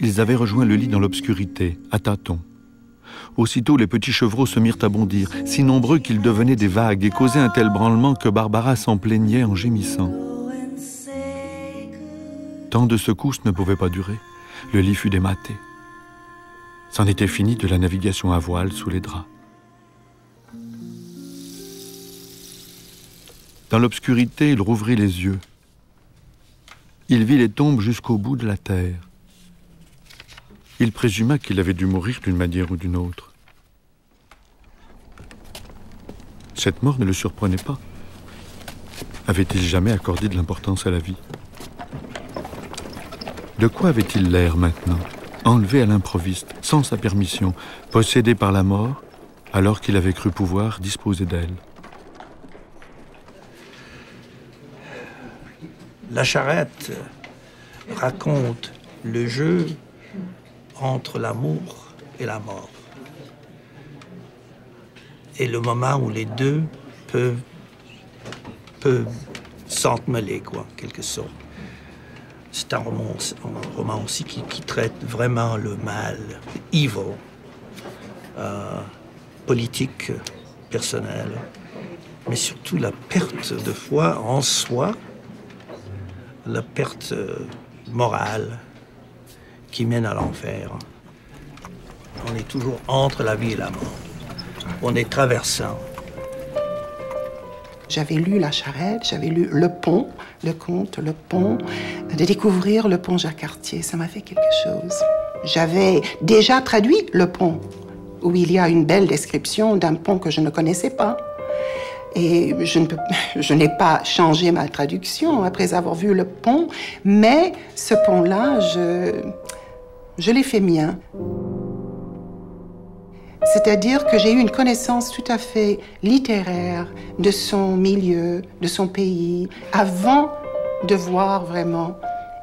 Ils avaient rejoint le lit dans l'obscurité, à tâtons. Aussitôt, les petits chevreaux se mirent à bondir, si nombreux qu'ils devenaient des vagues et causaient un tel branlement que Barbara s'en plaignait en gémissant. Tant de secousses ne pouvaient pas durer. Le lit fut dématé. C'en était fini de la navigation à voile sous les draps. Dans l'obscurité, il rouvrit les yeux. Il vit les tombes jusqu'au bout de la terre. Il présuma qu'il avait dû mourir d'une manière ou d'une autre. Cette mort ne le surprenait pas. Avait-il jamais accordé de l'importance à la vie? De quoi avait-il l'air maintenant, enlevé à l'improviste, sans sa permission, possédé par la mort, alors qu'il avait cru pouvoir disposer d'elle? La charrette raconte le jeu entre l'amour et la mort. Et le moment où les deux peuvent s'entremêler, quoi, en quelque sorte. C'est un roman aussi qui traite vraiment le mal, evil, politique, personnel, mais surtout la perte de foi en soi, la perte morale qui mène à l'enfer. On est toujours entre la vie et la mort. On est traversant. J'avais lu La Charrette, j'avais lu Le Pont, le conte Le Pont, de découvrir Le Pont Jacques-Cartier. Ça m'a fait quelque chose. J'avais déjà traduit Le Pont, où il y a une belle description d'un pont que je ne connaissais pas. Et je n'ai pas changé ma traduction après avoir vu Le Pont, mais ce pont-là, je l'ai fait mien. C'est-à-dire que j'ai eu une connaissance tout à fait littéraire de son milieu, de son pays, avant de voir vraiment.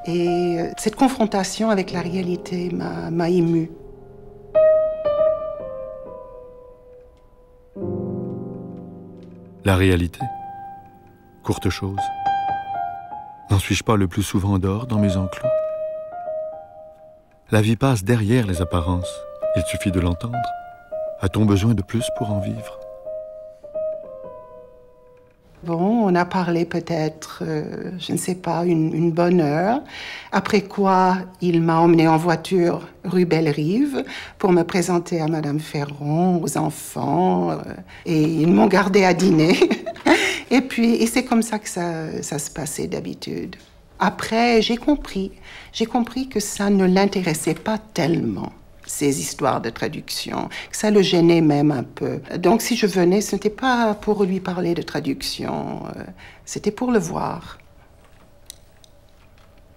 Et cette confrontation avec la réalité m'a émue. La réalité. Courte chose. N'en suis-je pas le plus souvent dehors dans mes enclos? La vie passe derrière les apparences. Il suffit de l'entendre. A-t-on besoin de plus pour en vivre? Bon, on a parlé peut-être, je ne sais pas, une bonne heure. Après quoi, il m'a emmené en voiture rue Bellerive pour me présenter à Madame Ferron, aux enfants. Et ils m'ont gardé à dîner. Et c'est comme ça que ça se passait d'habitude. Après, j'ai compris que ça ne l'intéressait pas tellement, ces histoires de traduction, que ça le gênait même un peu. Donc si je venais, ce n'était pas pour lui parler de traduction, c'était pour le voir.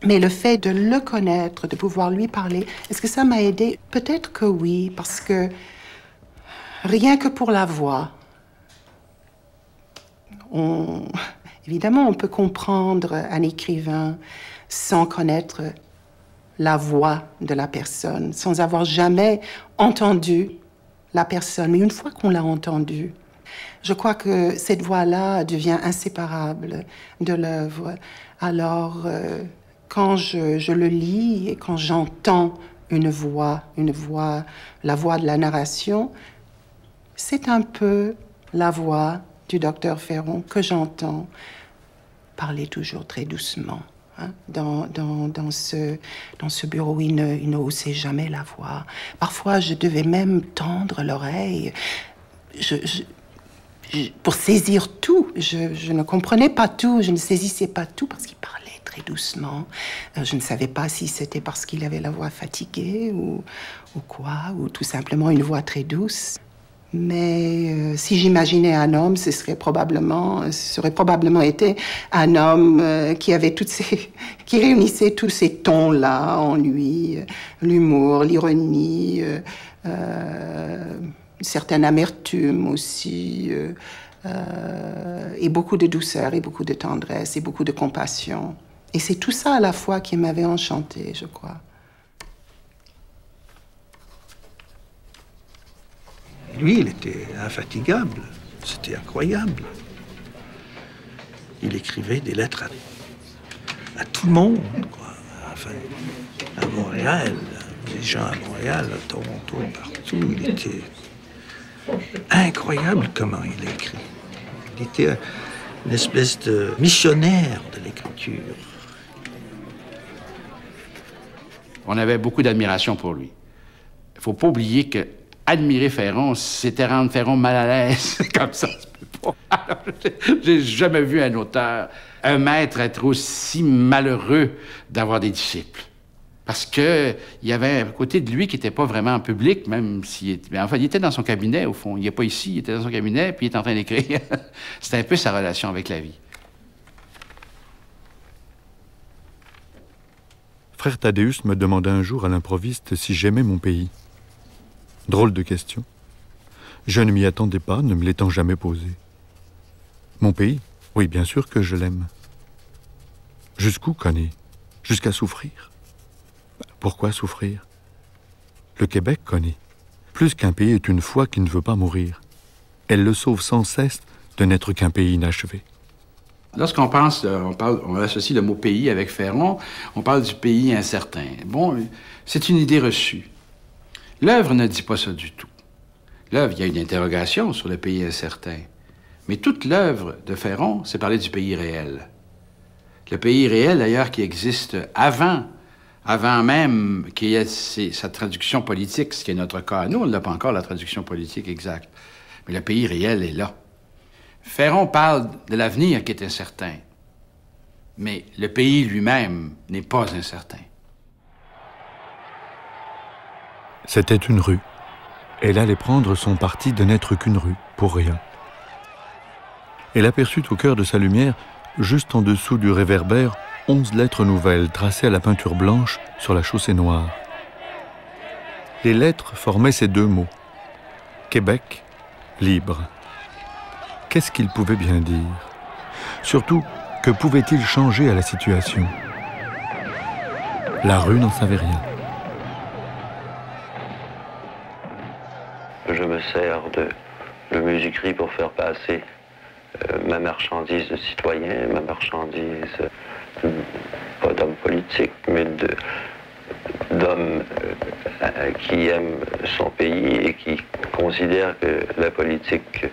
Mais le fait de le connaître, de pouvoir lui parler, est-ce que ça m'a aidé? Peut-être que oui, parce que rien que pour la voix, évidemment, on peut comprendre un écrivain sans connaître la voix de la personne, sans avoir jamais entendu la personne. Mais une fois qu'on l'a entendue, je crois que cette voix-là devient inséparable de l'œuvre. Alors, quand je le lis et quand j'entends une voix, la voix de la narration, c'est un peu la voix du docteur Ferron que j'entends parler toujours très doucement. Hein, dans ce bureau, il ne haussait jamais la voix. Parfois, je devais même tendre l'oreille pour saisir tout. Je ne comprenais pas tout, je ne saisissais pas tout parce qu'il parlait très doucement. Je ne savais pas si c'était parce qu'il avait la voix fatiguée ou quoi, ou tout simplement une voix très douce. Mais si j'imaginais un homme, ce serait probablement été un homme qui réunissait tous ces tons-là en lui, l'humour, l'ironie, une certaine amertume aussi, et beaucoup de douceur, et beaucoup de tendresse, et beaucoup de compassion. Et c'est tout ça à la fois qui m'avait enchantée, je crois. Lui, il était infatigable. C'était incroyable. Il écrivait des lettres à tout le monde, quoi. Enfin, à Montréal, les gens à Montréal, à Toronto, partout. Il était incroyable comment il a écrit. Il était une espèce de missionnaire de l'écriture. On avait beaucoup d'admiration pour lui. Il ne faut pas oublier que admirer Ferron, c'était rendre Ferron mal à l'aise. Comme ça se peut pas. Alors, j'ai jamais vu un auteur, un maître être aussi malheureux d'avoir des disciples. Parce que il y avait un côté de lui qui n'était pas vraiment en public, même s'il était... Enfin, il était dans son cabinet, au fond. Il n'est pas ici, il était dans son cabinet, puis il est en train d'écrire. C'était un peu sa relation avec la vie. Frère Thaddeus me demanda un jour à l'improviste si j'aimais mon pays. Drôle de question. Je ne m'y attendais pas, ne me l'étant jamais posé. Mon pays? Oui, bien sûr que je l'aime. Jusqu'où, Connie? Jusqu'à souffrir? Pourquoi souffrir? Le Québec, Connie, plus qu'un pays est une foi qui ne veut pas mourir. Elle le sauve sans cesse de n'être qu'un pays inachevé. Lorsqu'on pense, on associe le mot pays avec Ferron, on parle du pays incertain. Bon, c'est une idée reçue. L'œuvre ne dit pas ça du tout. L'œuvre, il y a une interrogation sur le pays incertain. Mais toute l'œuvre de Ferron, c'est parler du pays réel. Le pays réel, d'ailleurs, qui existe avant même qu'il y ait sa traduction politique, ce qui est notre cas. Nous, on n'a pas encore la traduction politique exacte. Mais le pays réel est là. Ferron parle de l'avenir qui est incertain. Mais le pays lui-même n'est pas incertain. C'était une rue. Elle allait prendre son parti de n'être qu'une rue, pour rien. Elle aperçut au cœur de sa lumière, juste en dessous du réverbère, 11 lettres nouvelles tracées à la peinture blanche sur la chaussée noire. Les lettres formaient ces deux mots. Québec, libre. Qu'est-ce qu'il pouvait bien dire? Surtout, que pouvait-il changer à la situation? La rue n'en savait rien. Je me sers de musiquerie pour faire passer ma marchandise de citoyen, ma marchandise, pas d'homme politique, mais d'homme qui aime son pays et qui considère que la politique,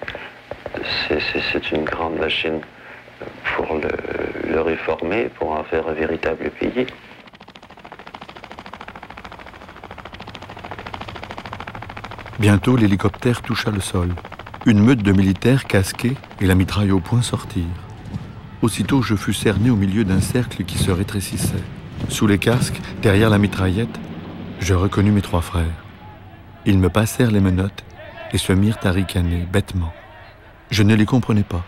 c'est une grande machine pour le réformer, pour en faire un véritable pays. Bientôt, l'hélicoptère toucha le sol. Une meute de militaires casqués et la mitraille au poing sortirent. Aussitôt, je fus cerné au milieu d'un cercle qui se rétrécissait. Sous les casques, derrière la mitraillette, je reconnus mes 3 frères. Ils me passèrent les menottes et se mirent à ricaner bêtement. Je ne les comprenais pas.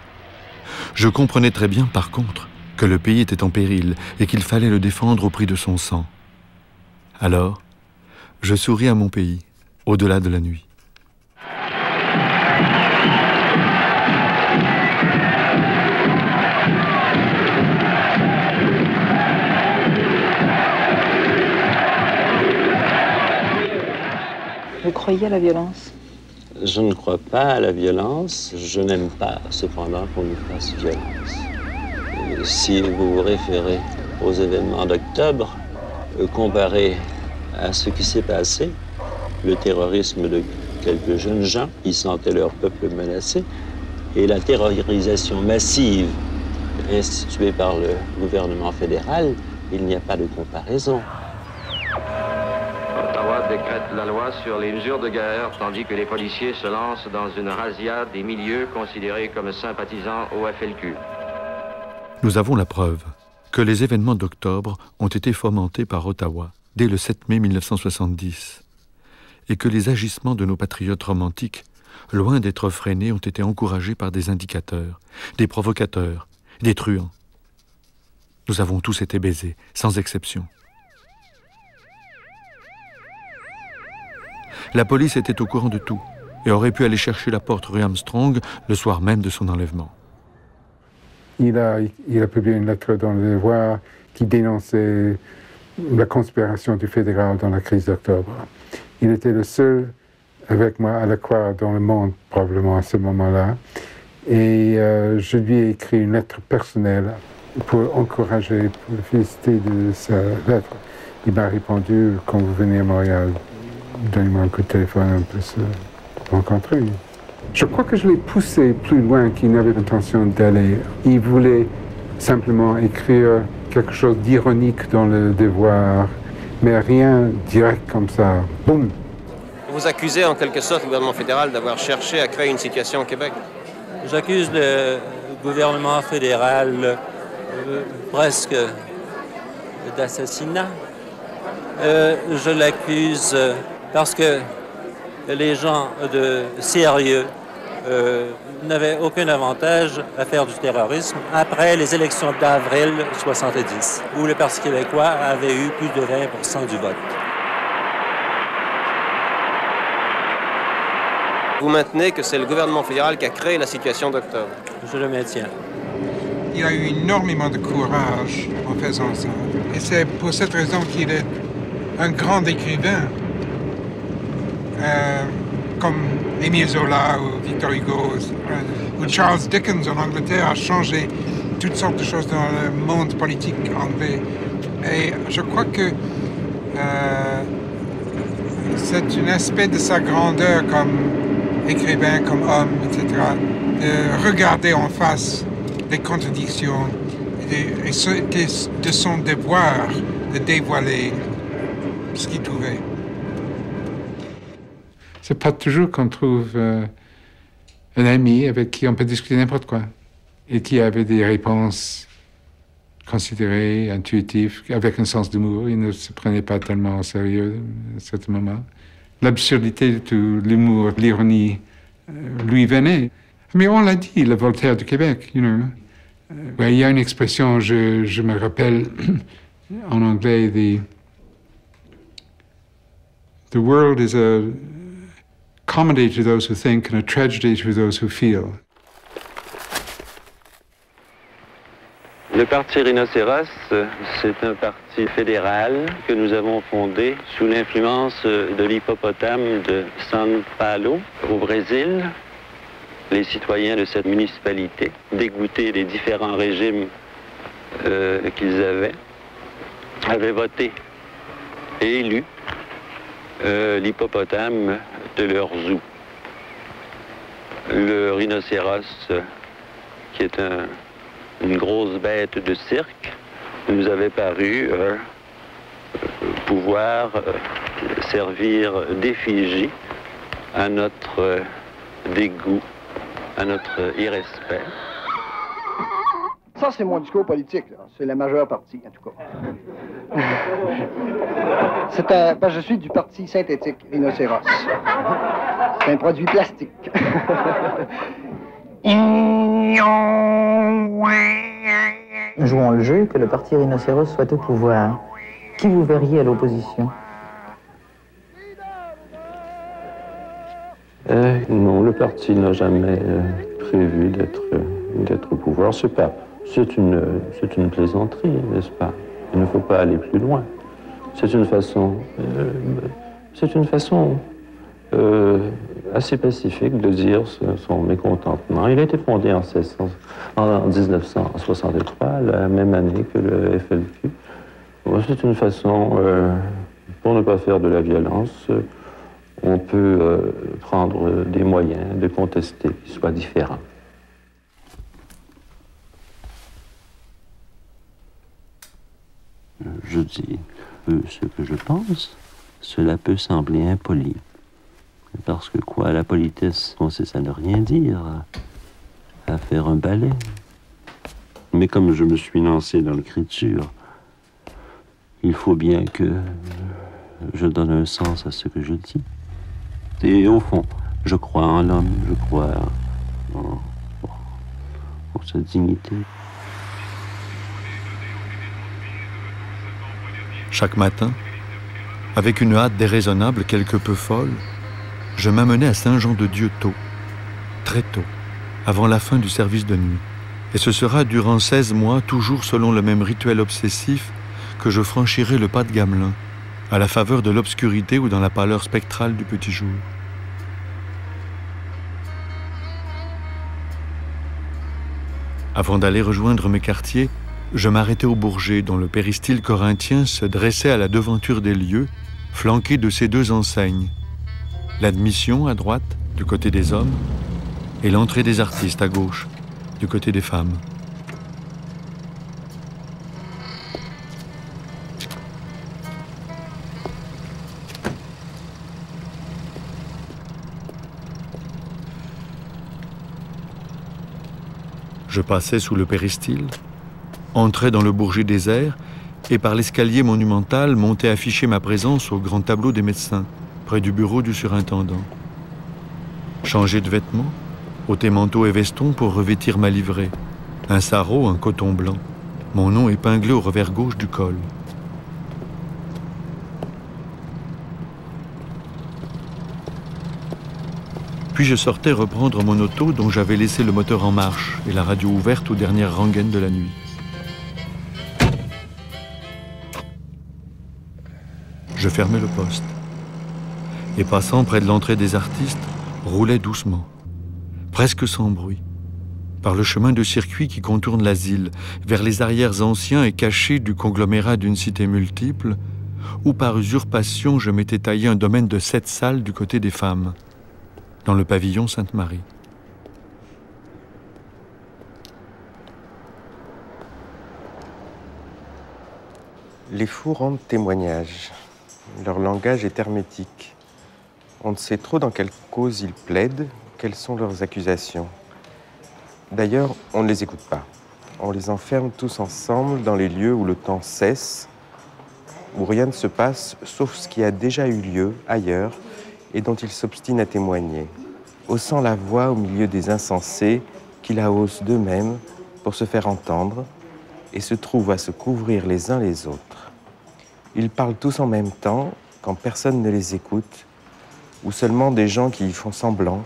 Je comprenais très bien, par contre, que le pays était en péril et qu'il fallait le défendre au prix de son sang. Alors, je souris à mon pays, au-delà de la nuit. Vous croyez à la violence? Je ne crois pas à la violence. Je n'aime pas, cependant, qu'on nous fasse violence. Si vous vous référez aux événements d'octobre, comparé à ce qui s'est passé, le terrorisme de quelques jeunes gens qui sentaient leur peuple menacé et la terrorisation massive instituée par le gouvernement fédéral, il n'y a pas de comparaison. Ottawa décrète la loi sur les mesures de guerre, tandis que les policiers se lancent dans une razzia des milieux considérés comme sympathisants au FLQ. Nous avons la preuve que les événements d'octobre ont été fomentés par Ottawa dès le 7 mai 1970 et que les agissements de nos patriotes romantiques, loin d'être freinés, ont été encouragés par des indicateurs, des provocateurs, des truands. Nous avons tous été baisés, sans exception. La police était au courant de tout et aurait pu aller chercher la porte rue Armstrong le soir même de son enlèvement. Il a publié une lettre dans Le Devoir qui dénonçait la conspiration du fédéral dans la crise d'octobre. Il était le seul avec moi à le croire dans le monde, probablement à ce moment-là. Et je lui ai écrit une lettre personnelle pour encourager, pour le féliciter de sa lettre. Il m'a répondu, quand vous venez à Montréal, donnez-moi un coup de téléphone, on peut se rencontrer. Je crois que je l'ai poussé plus loin qu'il n'avait l'intention d'aller. Il voulait simplement écrire quelque chose d'ironique dans Le Devoir, mais rien direct comme ça. Boum! Vous accusez en quelque sorte le gouvernement fédéral d'avoir cherché à créer une situation au Québec? J'accuse le gouvernement fédéral presque d'assassinat. Je l'accuse parce que les gens de sérieux n'avaient aucun avantage à faire du terrorisme après les élections d'avril 70, où le Parti québécois avait eu plus de 20% du vote. Vous maintenez que c'est le gouvernement fédéral qui a créé la situation d'octobre? Je le maintiens. Il a eu énormément de courage en faisant ça. Et c'est pour cette raison qu'il est un grand écrivain, comme Émile Zola ou Victor Hugo ou Charles Dickens en Angleterre a changé toutes sortes de choses dans le monde politique anglais. Et je crois que c'est un aspect de sa grandeur comme écrivain, comme homme, etc., de regarder en face les contradictions et de son devoir de dévoiler ce qu'il pouvait. C'est pas toujours qu'on trouve un ami avec qui on peut discuter n'importe quoi et qui avait des réponses considérées, intuitives, avec un sens d'humour. Il ne se prenait pas tellement au sérieux à certains moments. L'absurdité de tout l'humour, l'ironie, lui venait. Mais on l'a dit, le Voltaire du Québec, you know. Il y a une expression, je me rappelle, en anglais, the world is a comedy to those who think and a tragedy to those who feel. Le parti Rhinocéros, c'est un parti fédéral que nous avons fondé sous l'influence de l'hippopotame de São Paulo, au Brésil. Les citoyens de cette municipalité, dégoûtés des différents régimes qu'ils avaient voté et élu l'hippopotame de leur zoo. Le rhinocéros, qui est un une grosse bête de cirque nous avait paru pouvoir servir d'effigie à notre dégoût, à notre irrespect. Ça, c'est mon discours politique, là. C'est la majeure partie, en tout cas. Je suis du parti synthétique rhinocéros. C'est un produit plastique. Jouons le jeu que le parti rhinocéros soit au pouvoir. Qui vous verriez à l'opposition? Non, le parti n'a jamais prévu d'être au pouvoir. C'est une plaisanterie, n'est-ce pas? Il ne faut pas aller plus loin. C'est une façon assez pacifique de dire son mécontentement. Il a été fondé en 1963, la même année que le FLQ. C'est une façon, pour ne pas faire de la violence, on peut prendre des moyens de contester qui soient différents. Je dis ce que je pense, cela peut sembler impoli. Parce que quoi, la politesse consiste à ne rien dire, à faire un ballet. Mais comme je me suis lancé dans l'écriture, il faut bien que je donne un sens à ce que je dis. Et au fond, je crois en l'homme, je crois en sa dignité. Chaque matin, avec une hâte déraisonnable quelque peu folle, je m'amenais à Saint-Jean-de-Dieu tôt, très tôt, avant la fin du service de nuit. Et ce sera durant 16 mois, toujours selon le même rituel obsessif, que je franchirai le pas de Gamelin, à la faveur de l'obscurité ou dans la pâleur spectrale du petit jour. Avant d'aller rejoindre mes quartiers, je m'arrêtais au Bourget, dont le péristyle corinthien se dressait à la devanture des lieux, flanqué de ses deux enseignes. L'admission à droite, du côté des hommes, et l'entrée des artistes à gauche, du côté des femmes. Je passais sous le péristyle, entrais dans le Bourget désert et par l'escalier monumental montais afficher ma présence au grand tableau des médecins, près du bureau du surintendant. Changer de vêtements, ôter manteau et veston pour revêtir ma livrée, un sarrau, un coton blanc, mon nom épinglé au revers gauche du col. Puis je sortais reprendre mon auto dont j'avais laissé le moteur en marche et la radio ouverte aux dernières rengaines de la nuit. Je fermais le poste et passant près de l'entrée des artistes, roulais doucement, presque sans bruit, par le chemin de circuit qui contourne l'asile, vers les arrières anciens et cachés du conglomérat d'une cité multiple, où par usurpation je m'étais taillé un domaine de 7 salles du côté des femmes, dans le pavillon Sainte-Marie. Les fous rendent témoignage. Leur langage est hermétique. On ne sait trop dans quelle cause ils plaident, quelles sont leurs accusations. D'ailleurs, on ne les écoute pas. On les enferme tous ensemble dans les lieux où le temps cesse, où rien ne se passe sauf ce qui a déjà eu lieu ailleurs et dont ils s'obstinent à témoigner, haussant la voix au milieu des insensés qui la haussent d'eux-mêmes pour se faire entendre et se trouvent à se couvrir les uns les autres. Ils parlent tous en même temps quand personne ne les écoute, ou seulement des gens qui y font semblant,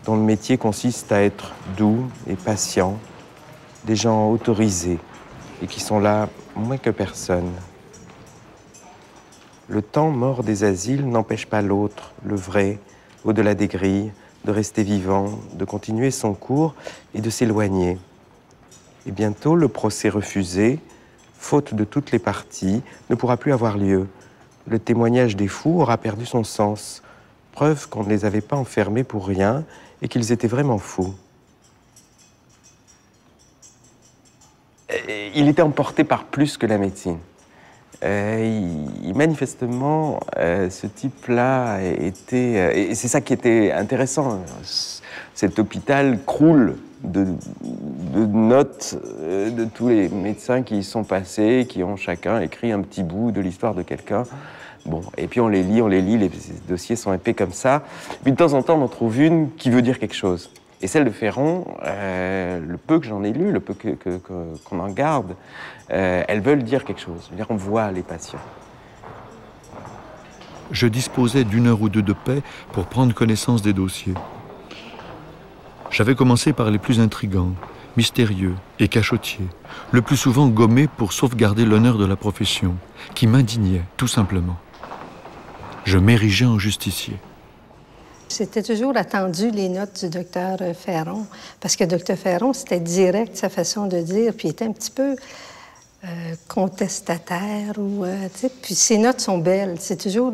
dont le métier consiste à être doux et patient, des gens autorisés et qui sont là moins que personne. Le temps mort des asiles n'empêche pas l'autre, le vrai, au-delà des grilles, de rester vivant, de continuer son cours et de s'éloigner. Et bientôt, le procès refusé, faute de toutes les parties, ne pourra plus avoir lieu. Le témoignage des fous aura perdu son sens, preuve qu'on ne les avait pas enfermés pour rien et qu'ils étaient vraiment fous. il était emporté par plus que la médecine. Manifestement, ce type-là était... et c'est ça qui était intéressant. Cet hôpital croule de notes de tous les médecins qui y sont passés, qui ont chacun écrit un petit bout de l'histoire de quelqu'un. Bon, et puis on les lit, les dossiers sont épais comme ça. Puis de temps en temps, on en trouve une qui veut dire quelque chose. Et celle de Ferron, le peu que j'en ai lu, le peu qu'on en garde, elles veulent dire quelque chose. C'est-à-dire qu'on voit les patients. Je disposais d'1 heure ou 2 de paix pour prendre connaissance des dossiers. J'avais commencé par les plus intrigants, mystérieux et cachotiers, le plus souvent gommés pour sauvegarder l'honneur de la profession, qui m'indignait tout simplement. Je m'érigeais en justicier. C'était toujours attendu, les notes du docteur Ferron, parce que docteur Ferron, c'était direct, sa façon de dire, puis il était un petit peu contestataire. Puis ses notes sont belles, c'est toujours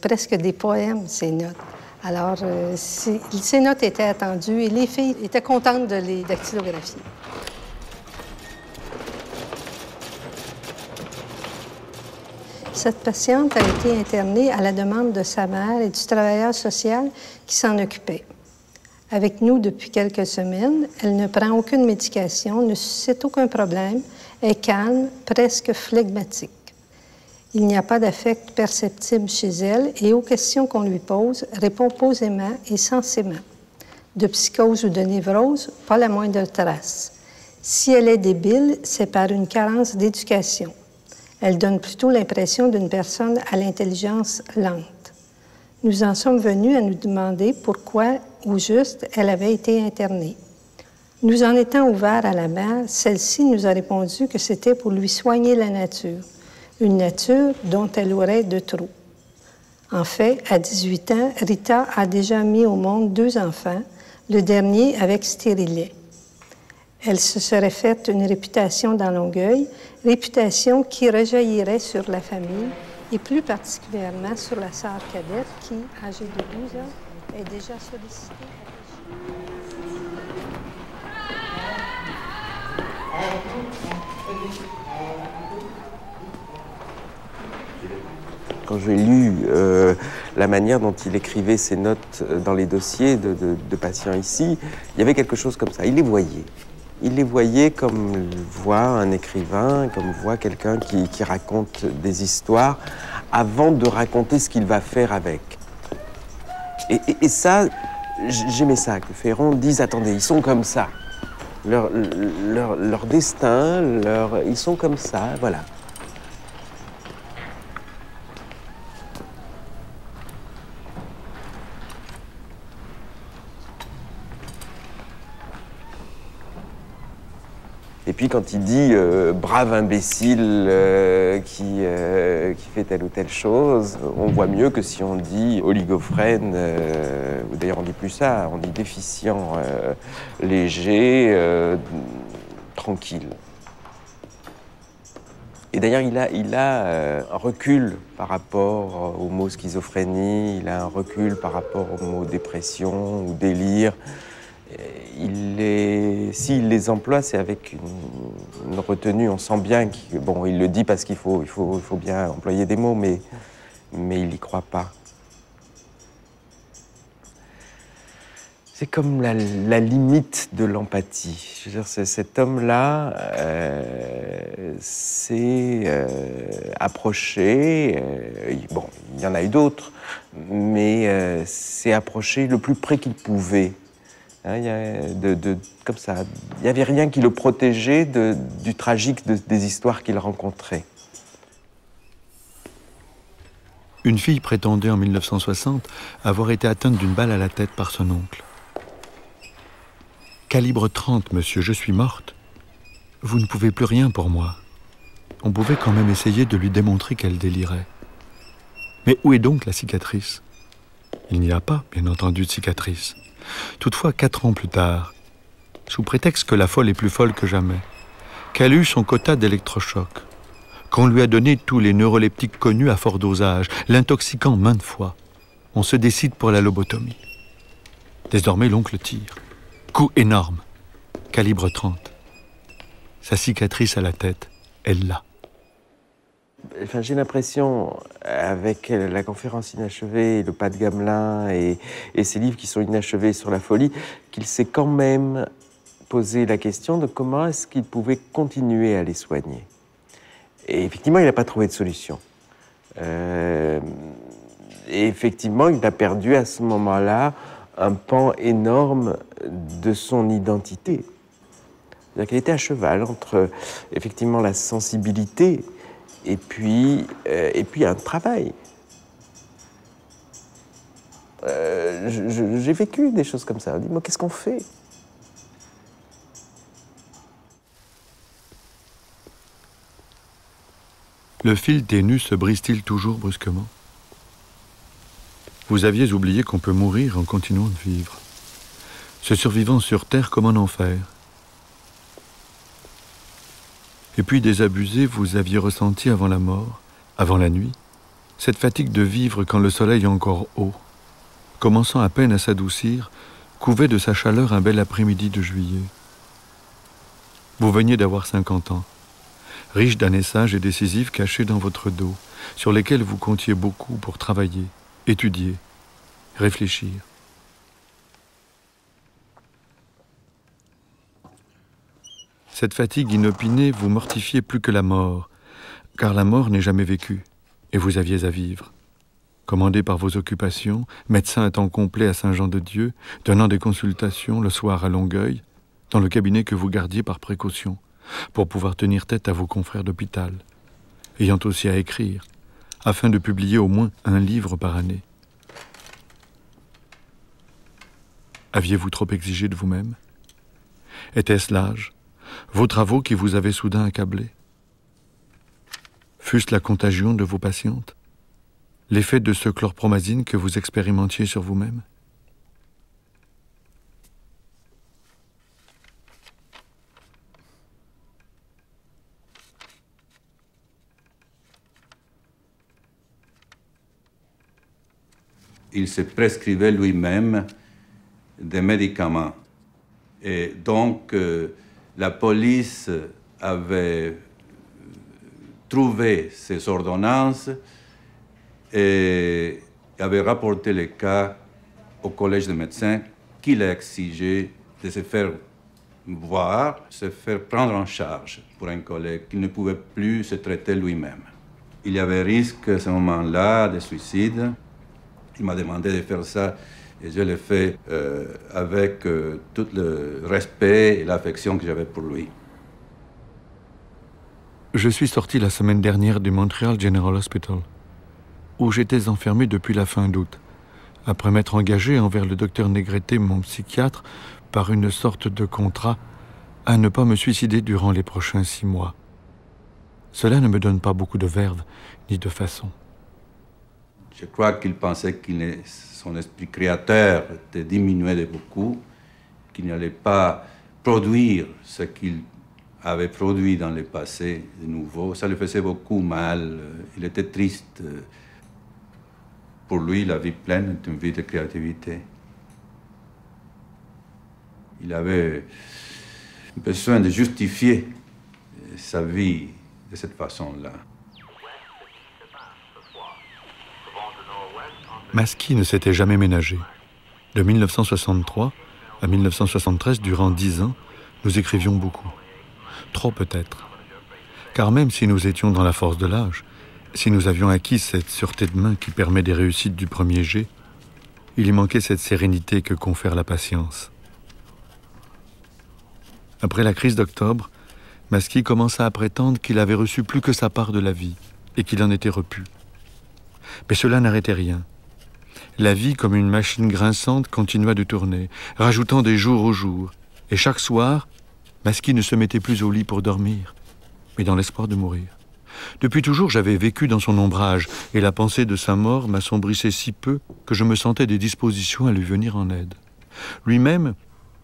presque des poèmes, ces notes. Alors, ces notes étaient attendues et les filles étaient contentes de les dactylographier. Cette patiente a été internée à la demande de sa mère et du travailleur social qui s'en occupait. Avec nous depuis quelques semaines, elle ne prend aucune médication, ne suscite aucun problème, est calme, presque flegmatique. Il n'y a pas d'affect perceptible chez elle et aux questions qu'on lui pose, répond posément et sensément. De psychose ou de névrose, pas la moindre trace. Si elle est débile, c'est par une carence d'éducation. Elle donne plutôt l'impression d'une personne à l'intelligence lente. Nous en sommes venus à nous demander pourquoi, au juste, elle avait été internée. Nous en étant ouverts à la mère, celle-ci nous a répondu que c'était pour lui soigner la nature, une nature dont elle aurait de trop. En fait, à 18 ans, Rita a déjà mis au monde 2 enfants, le dernier avec stérilet. Elle se serait faite une réputation dans Longueuil, réputation qui rejaillirait sur la famille et plus particulièrement sur la sœur cadette qui, âgée de 12 ans, est déjà sollicitée. Quand j'ai lu la manière dont il écrivait ses notes dans les dossiers de patients ici, il y avait quelque chose comme ça. Il les voyait. Il les voyait comme voit un écrivain, comme voit quelqu'un qui raconte des histoires avant de raconter ce qu'il va faire avec. Et ça, j'aimais ça, que Ferron dise, attendez, ils sont comme ça. Leur destin, ils sont comme ça, voilà. Et puis quand il dit brave imbécile qui fait telle ou telle chose, on voit mieux que si on dit oligophrène, ou d'ailleurs on dit plus ça, on dit déficient, léger, tranquille. Et d'ailleurs il a un recul par rapport au mot schizophrénie, il a un recul par rapport au mot dépression ou délire. S'il les emploie, c'est avec une retenue. On sent bien qu'il il le dit parce qu'il faut bien employer des mots, mais il n'y croit pas. C'est comme la limite de l'empathie. Je veux dire, cet homme-là s'est approché. Il y en a eu d'autres, mais s'est approché le plus près qu'il pouvait. Comme ça, il n'y avait rien qui le protégeait du tragique des histoires qu'il rencontrait. Une fille prétendait en 1960 avoir été atteinte d'une balle à la tête par son oncle. « Calibre 30, monsieur, je suis morte. Vous ne pouvez plus rien pour moi. » On pouvait quand même essayer de lui démontrer qu'elle délirait. Mais où est donc la cicatrice? Il n'y a pas, bien entendu, de cicatrice. Toutefois, 4 ans plus tard, sous prétexte que la folle est plus folle que jamais, qu'elle a eu son quota d'électrochocs, qu'on lui a donné tous les neuroleptiques connus à fort dosage, l'intoxiquant maintes fois, on se décide pour la lobotomie. Désormais, l'oncle tire. Coup énorme, calibre 30. Sa cicatrice à la tête, elle l'a. Enfin, j'ai l'impression, avec la conférence inachevée, le pas de Gamelin et ces livres qui sont inachevés sur la folie, qu'il s'est quand même posé la question de comment est-ce qu'il pouvait continuer à les soigner. Et effectivement, il n'a pas trouvé de solution. Et effectivement, il a perdu à ce moment-là un pan énorme de son identité. C'est-à-dire qu'il était à cheval entre, effectivement, la sensibilité et puis un travail. J'ai vécu des choses comme ça. On dit, moi, qu'est-ce qu'on fait? Le fil ténu se brise-t-il toujours brusquement? Vous aviez oublié qu'on peut mourir en continuant de vivre. Ce survivant sur Terre comme en enfer. Et puis désabusé, vous aviez ressenti avant la mort, avant la nuit, cette fatigue de vivre quand le soleil est encore haut, commençant à peine à s'adoucir, couvait de sa chaleur un bel après-midi de juillet. Vous veniez d'avoir 50 ans, riche d'un sage et décisif caché dans votre dos, sur lesquels vous comptiez beaucoup pour travailler, étudier, réfléchir. Cette fatigue inopinée vous mortifiait plus que la mort, car la mort n'est jamais vécue, et vous aviez à vivre. Commandé par vos occupations, médecin à temps complet à Saint-Jean-de-Dieu, donnant des consultations le soir à Longueuil, dans le cabinet que vous gardiez par précaution, pour pouvoir tenir tête à vos confrères d'hôpital, ayant aussi à écrire, afin de publier au moins un livre par année. Aviez-vous trop exigé de vous-même? Était-ce l'âge, vos travaux qui vous avaient soudain accablé? Fût-ce la contagion de vos patientes? L'effet de ce chlorpromazine que vous expérimentiez sur vous-même? Il se prescrivait lui-même des médicaments. Et donc, la police avait trouvé ces ordonnances et avait rapporté le cas au collège de médecins qui l'a exigé de se faire voir, se faire prendre en charge pour un collègue qui ne pouvait plus se traiter lui-même. Il y avait risque à ce moment-là de suicide. Il m'a demandé de faire ça et je l'ai fait avec tout le respect et l'affection que j'avais pour lui. Je suis sorti la semaine dernière du Montreal General Hospital, où j'étais enfermé depuis la fin d'août, après m'être engagé envers le docteur Négrete, mon psychiatre, par une sorte de contrat à ne pas me suicider durant les prochains 6 mois. Cela ne me donne pas beaucoup de verve ni de façon. Je crois qu'il pensait que son esprit créateur était diminué de beaucoup, qu'il n'allait pas produire ce qu'il avait produit dans le passé de nouveau. Ça lui faisait beaucoup mal. Il était triste. Pour lui, la vie pleine est une vie de créativité. Il avait besoin de justifier sa vie de cette façon-là. Masky ne s'était jamais ménagé. De 1963 à 1973, durant 10 ans, nous écrivions beaucoup. Trop peut-être. Car même si nous étions dans la force de l'âge, si nous avions acquis cette sûreté de main qui permet des réussites du premier jet, il y manquait cette sérénité que confère la patience. Après la crise d'octobre, Masky commença à prétendre qu'il avait reçu plus que sa part de la vie et qu'il en était repu. Mais cela n'arrêtait rien. La vie, comme une machine grinçante, continua de tourner, rajoutant des jours au jour. Et chaque soir, Masky ne se mettait plus au lit pour dormir, mais dans l'espoir de mourir. Depuis toujours, j'avais vécu dans son ombrage, et la pensée de sa mort m'assombrissait si peu que je me sentais des dispositions à lui venir en aide. Lui-même,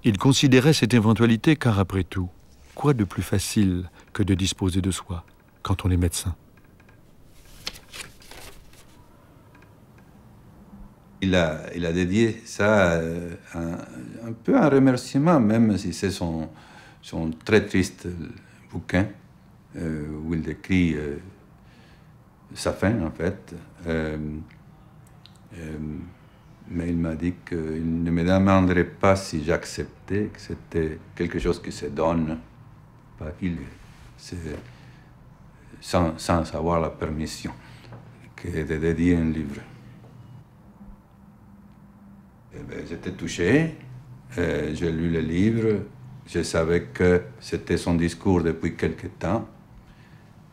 il considérait cette éventualité car, après tout, quoi de plus facile que de disposer de soi quand on est médecin? Il a dédié ça un peu un remerciement, même si c'est son très triste bouquin où il décrit sa fin, en fait. Mais il m'a dit qu'il ne me demanderait pas si j'acceptais, que c'était quelque chose qui se donne, pas qu'il, sans avoir la permission, que de dédier un livre. J'étais touché, j'ai lu le livre, je savais que c'était son discours depuis quelque temps.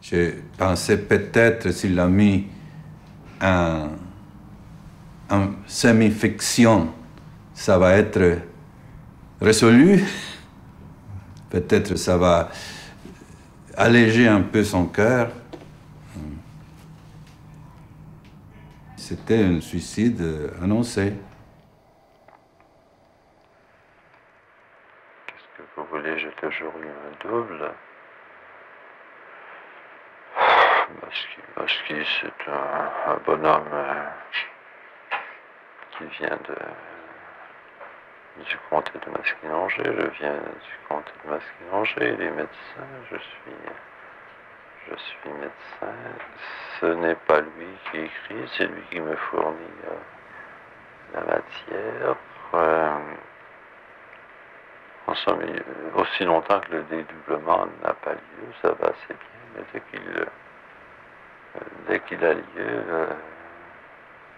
Je pensais peut-être s'il a mis en semi-fiction, ça va être résolu. Peut-être ça va alléger un peu son cœur. C'était un suicide annoncé. Qu'est-ce que vous voulez? J'ai toujours eu un double. Masky, c'est un bonhomme qui vient du comté de Masquinongé. Je viens du comté de Masquinongé. Il est médecin. Je suis médecin. Ce n'est pas lui qui écrit, c'est lui qui me fournit la matière. En somme, aussi longtemps que le dédoublement n'a pas lieu, ça va assez bien. Mais dès qu'il a lieu,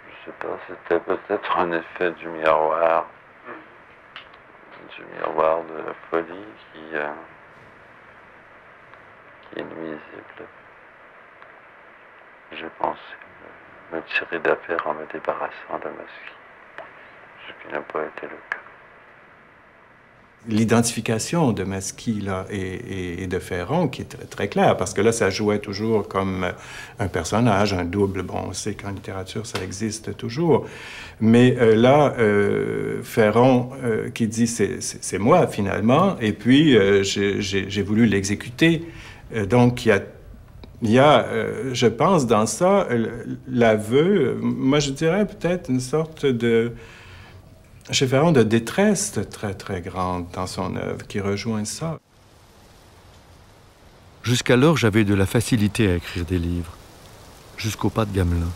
je sais pas, c'était peut-être un effet du miroir de la folie qui est nuisible. J'ai pensé me tirer d'affaire en me débarrassant de Masky, ce qui n'a pas été le cas. L'identification de Masky là, et de Ferron qui est très, très claire, parce que là, ça jouait toujours comme un personnage, un double. Bon, on sait qu'en littérature, ça existe toujours. Mais là, Ferron qui dit « c'est moi, finalement », et puis j'ai voulu l'exécuter. Donc, il y a, je pense, dans ça, l'aveu, moi, je dirais peut-être une sorte de... chez Ferron, de détresse très, très grande dans son œuvre, qui rejoint ça. Jusqu'alors, j'avais de la facilité à écrire des livres, jusqu'au pas de Gamelin.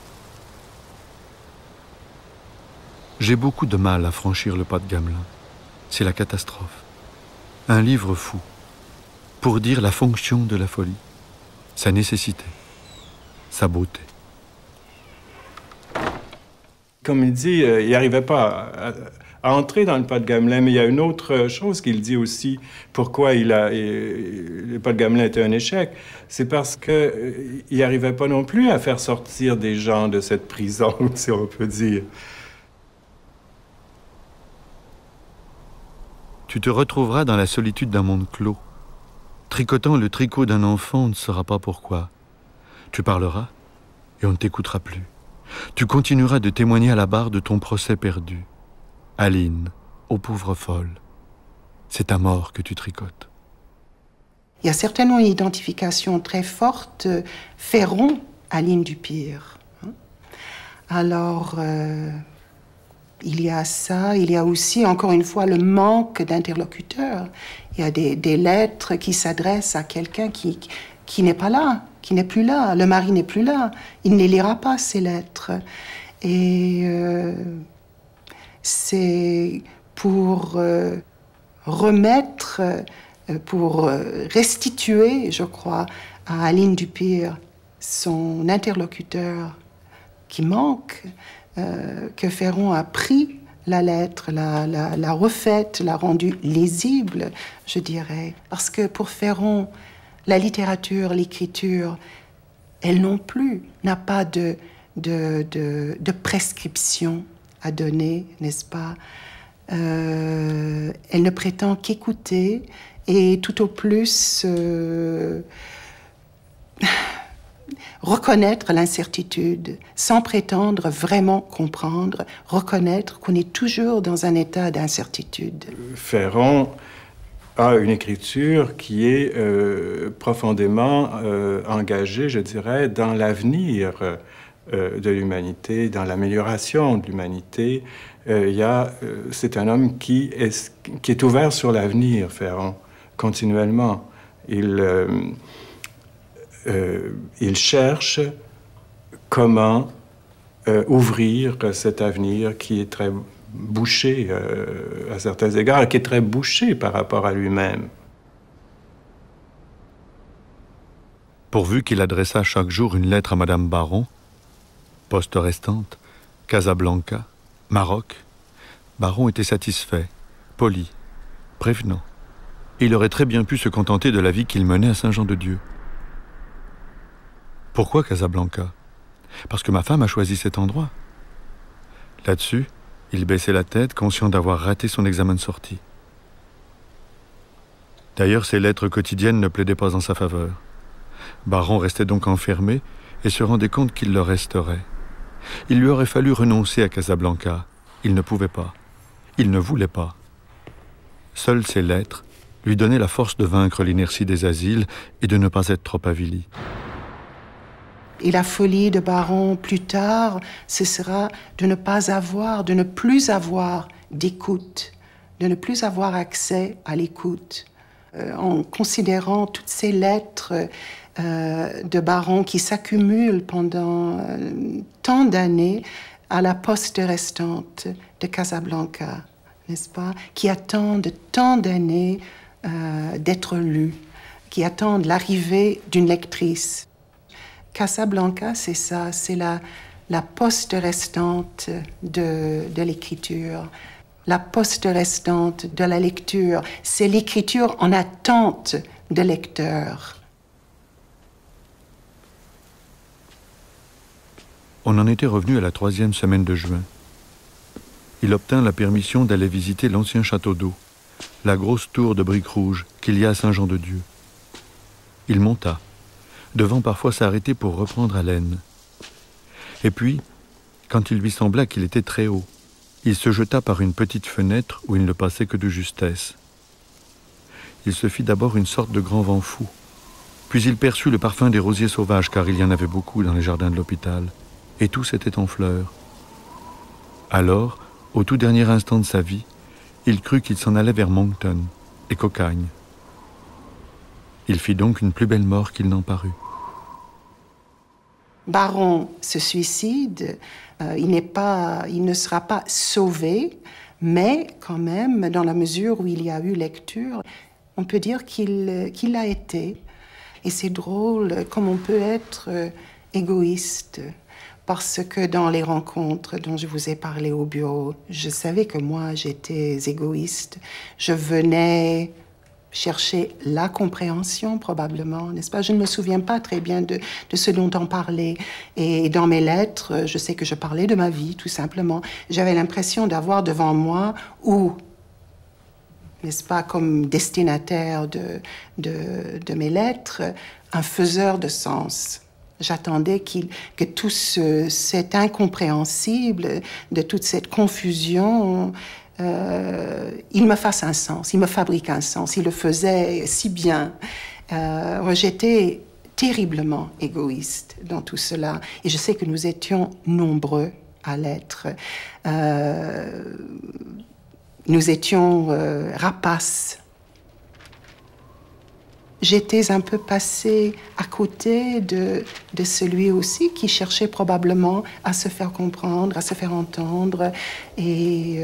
J'ai beaucoup de mal à franchir le pas de Gamelin. C'est la catastrophe. Un livre fou, pour dire la fonction de la folie, sa nécessité, sa beauté. Comme il dit, il n'arrivait pas à entrer dans le pas de Gamelin, mais il y a une autre chose qu'il dit aussi, pourquoi le pas de Gamelin était un échec, c'est parce qu'il n'arrivait pas non plus à faire sortir des gens de cette prison, si on peut dire. Tu te retrouveras dans la solitude d'un monde clos. Tricotant le tricot d'un enfant, on ne saura pas pourquoi. Tu parleras et on ne t'écoutera plus. Tu continueras de témoigner à la barre de ton procès perdu. Aline, ô pauvre folle, c'est ta mort que tu tricotes. Il y a certainement une identification très forte, Ferron, Aline Dupire. Alors, il y a ça, il y a aussi, encore une fois, le manque d'interlocuteurs. Il y a des lettres qui s'adressent à quelqu'un qui n'est pas là, qui n'est plus là. Le mari n'est plus là. Il ne lira pas ces lettres. Et c'est pour remettre, pour restituer, je crois, à Aline Dupire son interlocuteur qui manque, que Ferron a pris la lettre, l'a refaite, l'a rendue lisible, je dirais. Parce que pour Ferron, la littérature, l'écriture, elle non plus n'a pas de prescription à donner, n'est-ce pas? Elle ne prétend qu'écouter et tout au plus reconnaître l'incertitude, sans prétendre vraiment comprendre, reconnaître qu'on est toujours dans un état d'incertitude. Ferron a une écriture qui est profondément engagée, je dirais, dans l'avenir de l'humanité, dans l'amélioration de l'humanité. C'est un homme qui est ouvert sur l'avenir, Ferron, continuellement. Il cherche comment ouvrir cet avenir qui est très bouché à certains égards, qui est très bouché par rapport à lui-même. Pourvu qu'il adressât chaque jour une lettre à Madame Baron, poste restante, Casablanca, Maroc, Baron était satisfait, poli, prévenant. Il aurait très bien pu se contenter de la vie qu'il menait à Saint-Jean-de-Dieu. Pourquoi Casablanca? Parce que ma femme a choisi cet endroit. Là-dessus, il baissait la tête, conscient d'avoir raté son examen de sortie. D'ailleurs, ses lettres quotidiennes ne plaidaient pas en sa faveur. Baron restait donc enfermé et se rendait compte qu'il le resterait. Il lui aurait fallu renoncer à Casablanca. Il ne pouvait pas. Il ne voulait pas. Seules ses lettres lui donnaient la force de vaincre l'inertie des asiles et de ne pas être trop avili. Et la folie de Baron, plus tard, ce sera de ne plus avoir d'écoute, de ne plus avoir accès à l'écoute. En considérant toutes ces lettres de Baron qui s'accumulent pendant tant d'années à la poste restante de Casablanca, n'est-ce pas, qui attendent tant d'années d'être lues, qui attendent l'arrivée d'une lectrice. Casablanca, c'est ça, c'est la poste restante de l'écriture, la poste restante de la lecture. C'est l'écriture en attente de lecteur. On en était revenu à la 3e semaine de juin. Il obtint la permission d'aller visiter l'ancien château d'eau, la grosse tour de briques rouges qu'il y a à Saint-Jean-de-Dieu. Il monta, devant parfois s'arrêter pour reprendre haleine. Et puis, quand il lui sembla qu'il était très haut, il se jeta par une petite fenêtre où il ne passait que de justesse. Il se fit d'abord une sorte de grand vent fou, puis il perçut le parfum des rosiers sauvages, car il y en avait beaucoup dans les jardins de l'hôpital, et tous étaient en fleurs. Alors, au tout dernier instant de sa vie, il crut qu'il s'en allait vers Moncton et Cocagne. Il fit donc une plus belle mort qu'il n'en parut. Baron se suicide, il ne sera pas sauvé, mais quand même, dans la mesure où il y a eu lecture, on peut dire qu'il l'a été. Et c'est drôle comme on peut être égoïste, parce que dans les rencontres dont je vous ai parlé au bureau, je savais que moi, j'étais égoïste. Je venais chercher la compréhension, probablement, n'est-ce pas? Je ne me souviens pas très bien de ce dont on parlait. Et dans mes lettres, je sais que je parlais de ma vie, tout simplement. J'avais l'impression d'avoir devant moi, ou, n'est-ce pas, comme destinataire de mes lettres, un faiseur de sens. J'attendais que tout cet incompréhensible, de toute cette confusion, il me fasse un sens, il me fabrique un sens, il le faisait si bien. J'étais terriblement égoïste dans tout cela, et je sais que nous étions nombreux à l'être. Nous étions rapaces. J'étais un peu passée à côté de celui aussi qui cherchait probablement à se faire comprendre, à se faire entendre, et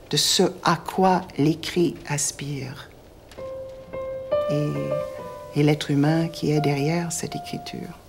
de ce à quoi l'écrit aspire. Et l'être humain qui est derrière cette écriture.